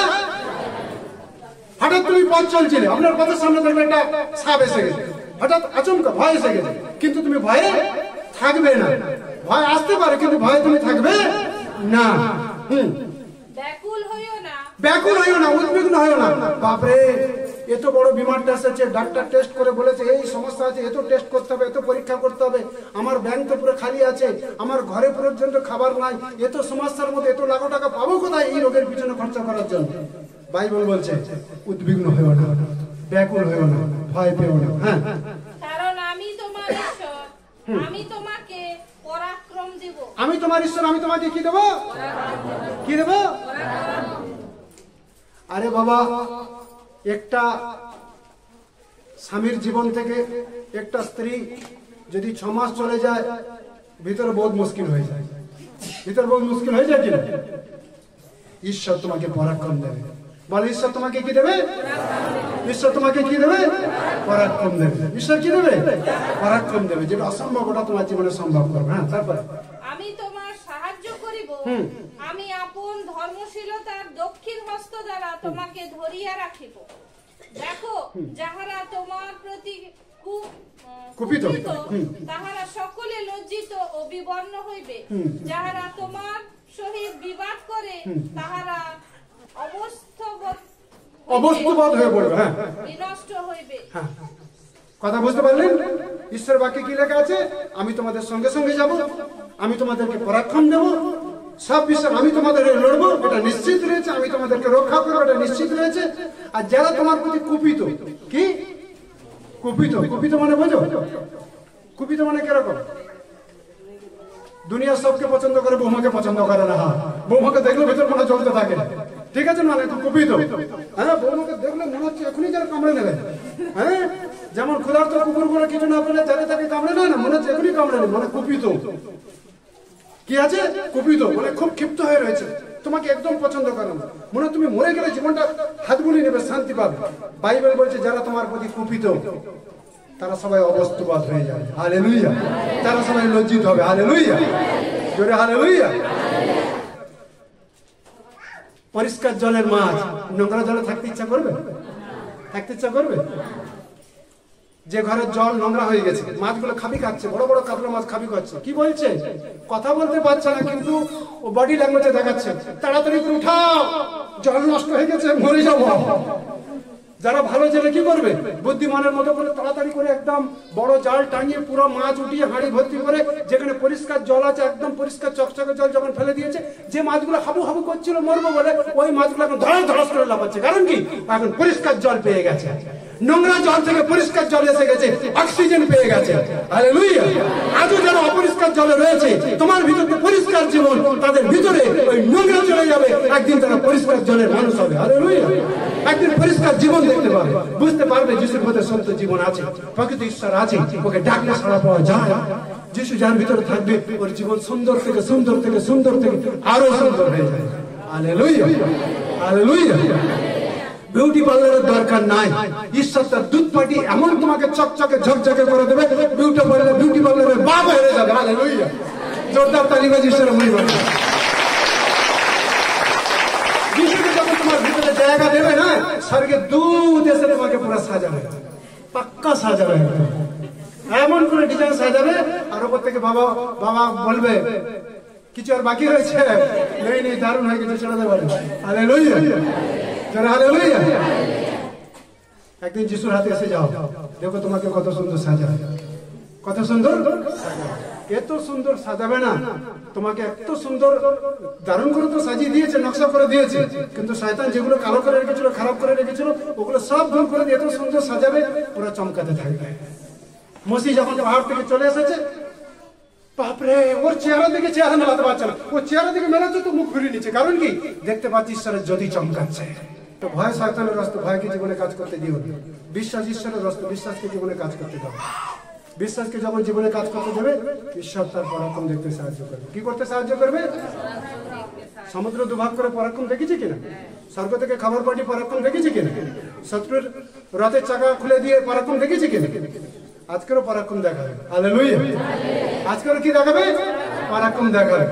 হঠাৎ তুমি পথ চলছিলে, আপনার পথের সামনে দেখবে একটা সাপ এসে গেছে, হঠাৎ আচমকা ভয় এসে গেছে, কিন্তু তুমি ভয়ে থাকবে না। ভয় আসতে পারে, কিন্তু ভয়ে তুমি থাকবে না। ব্যাকুল হইও না, ব্যাকুল হইও না, উদ্বিগ্ন হইও না। বাপরে, এত বড় বিমারটা এসেছে, ডাক্তার টেস্ট করে বলেছে এই সমস্যা আছে, এত টেস্ট করতে হবে, এত পরীক্ষা করতে হবে, আমার ব্যাংক তো পুরো খালি আছে, আমার ঘরে পর্যন্ত খাবার নাই, এত সমস্যার মধ্যে এত লাখ টাকা পাবো কোথায় এই রোগের পিছনে খরচা করার জন্য? বাইবেল বলছে উদ্বিগ্ন হইও না, ব্যাকুল হইও না, ভয় পেও না। হ্যাঁ, কারণ আমি তোমার ঈশ্বর, আমি তোমাকে পরাক্রম দেব। আমি তোমার ঈশ্বর, আমি তোমাকে কি দেব? কি দেব? আরে বাবা, একটা স্বামীর জীবন থেকে একটা স্ত্রী যদি 6 মাস চলে যায়, ভিতরে বহুত মুশকিল হয়ে যায়। ভিতরে বহুত মুশকিল হয়ে যায় কিনা? ঈশ্বর তোমাকে পরাক্রম দেবে। বলে, ঈশ্বর তোমাকে কি দেবে? ঈশ্বর তোমাকে কি দেবে? পরাক্রম দেবে। ঈশ্বর কি দেবে? পরাক্রম দেবে। যেটা অসম্ভব ওটা তোমার জীবনে সম্ভব করবে। হ্যাঁ, তারপরে আমি তোমার সাহায্য করিব, আমি আপন ধর্মশীলতার দক্ষিণ হস্ত দ্বারা তোমাকে ধরিয়া রাখিব। দেখো, যাহারা তোমার প্রতি কুপিত, তাহারা সকলে লজ্জিত ও বিবর্ণ হইবে। যাহারা তোমার সহিত বিবাদ করে, তাহারা অবস্থাবোধ হয়ে পড়বে, হ্যাঁ, বিনষ্ট হইবে। কথা বুঝতে পারলেন? ঈশ্বর বাক্যে কি লেখা আছে? আমি তোমাদের সঙ্গে সঙ্গে যাব, আমি তোমাদেরকে পরাক্রম দেব, সব বিষয় আমি তোমাদের লড়বো, এটা নিশ্চিত রয়েছে। আমি তোমাদেরকে রক্ষা করবো, এটা নিশ্চিত রয়েছে। আর যারা তোমার প্রতি কুপিত, কি কুপিত? কুপিত মানে বোঝো? কুপিত মানে কিরকম? দুনিয়া সবকে পছন্দ করে, বৌমাকে পছন্দ করে না। বৌমাকে দেখলে ভিতর মনে চলতে থাকে, ঠিক আছে? মানে কুপিত। হ্যাঁ, বৌমাকে দেখলে মনে হচ্ছে এখনই যেন কামড়ে নেবে। হ্যাঁ, যেমন ক্ষুধার্ত কুকুর গুলো কিছু না পেলে যারা তাকে কামড়ে নেয় না, মনে হচ্ছে এখনই কামড়ে নেবে, মানে কুপিত। কি আছে? কুপিত মানে খুব ক্ষিপ্ত হয়ে রয়েছে, তোমাকে একদম পছন্দ করে না, মনে তুমি মরে গেলে জীবনটা হাত বুলিয়ে নেবে, শান্তি পাবে। বাইবেল বলছে যারা তোমার প্রতি কুপিত, তারা সবাই অবস্থাবাদ হয়ে যাবে। হালেলুয়া। তারা সবাই লজ্জিত হবে। হালেলুয়া, জোরে হালেলুয়া। পরিষ্কার জলের মাছ নোংরা জলে থাকতে ইচ্ছা করবে? থাকতে ইচ্ছা করবে? যে ঘরের জল নোংরা হয়ে গেছে, মাছগুলো খাবি খাচ্ছে, বড় বড় কাতলা মাছ খাবি খাচ্ছে। কি বলছে? কথা বলতে পারছে না, কিন্তু ও বডি ল্যাঙ্গুয়েজে দেখাচ্ছে, তাড়াতাড়ি করে উঠাও, জল নষ্ট হয়ে গেছে, মরে যাবো। যারা ভালো জেলে কি করবে? বুদ্ধিমানের মতো করে তাড়াতাড়ি করে একদম বড় জাল টাঙিয়ে পুরো মাছ উঠিয়ে হাঁড়ি ভর্তি করে, যেখানে পরিষ্কার জল আছে, একদম পরিষ্কার চকচকে জল যখন ফেলে দিয়েছে, যে মাছগুলো হাবু হাবু করছিল মরবো বলে, ওই মাছগুলো এখন ধরাস ধরাস করে লাফাচ্ছে। কারণ কি? এখন পরিষ্কার জল পেয়ে গেছে। নোংরা জল থেকে পরিষ্কার জল এসে গেছে, অক্সিজেন পেয়ে গেছে। হালেলুয়া। আজও যারা অপরিষ্কার জলে রয়েছে, তোমার ভিতরে পরিষ্কার জীবন, তাদের ভিতরে ওই নোংরা চলে যাবে, একদিন তারা পরিষ্কার জলের মানুষ হবে। হালেলুয়া। একদিন পরিষ্কার জীবন দেখতে পাবে, বুঝতে পারবে যিশুর মধ্যে সত্য জীবন আছে, প্রকৃত ঈশ্বর আছে, ওকে ডাকলে সাড়া পাওয়া যায়। যিশু যার ভিতরে থাকবে, ওর জীবন সুন্দর থেকে সুন্দর থেকে সুন্দর থেকে আরো সুন্দর হয়ে যায়। Hallelujah, hallelujah. বিউটি পার্লারের দরকার নাই। ঈশ্বর তার দুধ পাটি এমন তোমাকে চকচকে ঝকঝকে করে দেবে, বিউটি পার্লারের বাপ হয়ে যাবে। হালেলুয়া, জোরদার তালিবাজ ঈশ্বরের মহিমা। যিশুকে যখন তোমার ভিতরে জায়গা দেবে না, স্বর্গে দুধ এসে তোমাকে পুরো সাজাবে, পাক্কা সাজাবে, এমন করে ডিজাইন সাজাবে। আর ওপর থেকে বাবা বাবা বলবে কিছু আর বাকি রয়েছে, নেই দারুণ হয়ে গেছে, চলে যাবে। Hallelujah, hallelujah. একদিন যিশুর হাতে এসে যাও, দেখো তোমাকে কত সুন্দর সাজাবে, কত সুন্দর। এত সুন্দর সাজাবে না তোমাকে, এত সুন্দর দারুণ করে তো সাজিয়ে দিয়েছে, নকশা করে দিয়েছে, কিন্তু শয়তান যেগুলো কালো করে রেখেছিল, খারাপ করে রেখেছিল, ওগুলো সব দূর করে দিয়ে এত সুন্দর সাজাবে, পুরো চমকাতে থাকবে। মসি যখন পাহাড় থেকে চলে এসেছে, বাপরে, ওর চেহারা দিকে চেহারা মেলাতে পারছে না, ও চেহারা দিকে মেলাচ্ছে তো মুখ ঘুরিয়ে নিচ্ছে। কারণ কি? দেখতে পাচ্ছি ঈশ্বরের জ্যোতি চমকাচ্ছে। তো ভয় শয়তানের রাস্তা, ভয়কে জীবনে কাজ করতে দিও না। বিশ্বাস ঈশ্বরের রাস্তা, বিশ্বাসকে জীবনে কাজ করতে দাও। বিশ্বাসকে যখন জীবনে কাজ করতে দেবে, ঈশ্বর তার পরাক্রম দেখতে সাহায্য করবে। কি করতে সাহায্য করবে? সমুদ্র দুভাগ করে পরাক্রম দেখেছি কিনা? স্বর্গ থেকে খাবার পাটি পরাক্রম দেখেছি কিনা? শত্রুর রথের চাকা খুলে দিয়ে পরাক্রম দেখেছি কিনা? আজকেরও পরাক্রম দেখাবে। হালেলুয়া, আজকেরও কি দেখাবে? পরাক্রম দেখাবে।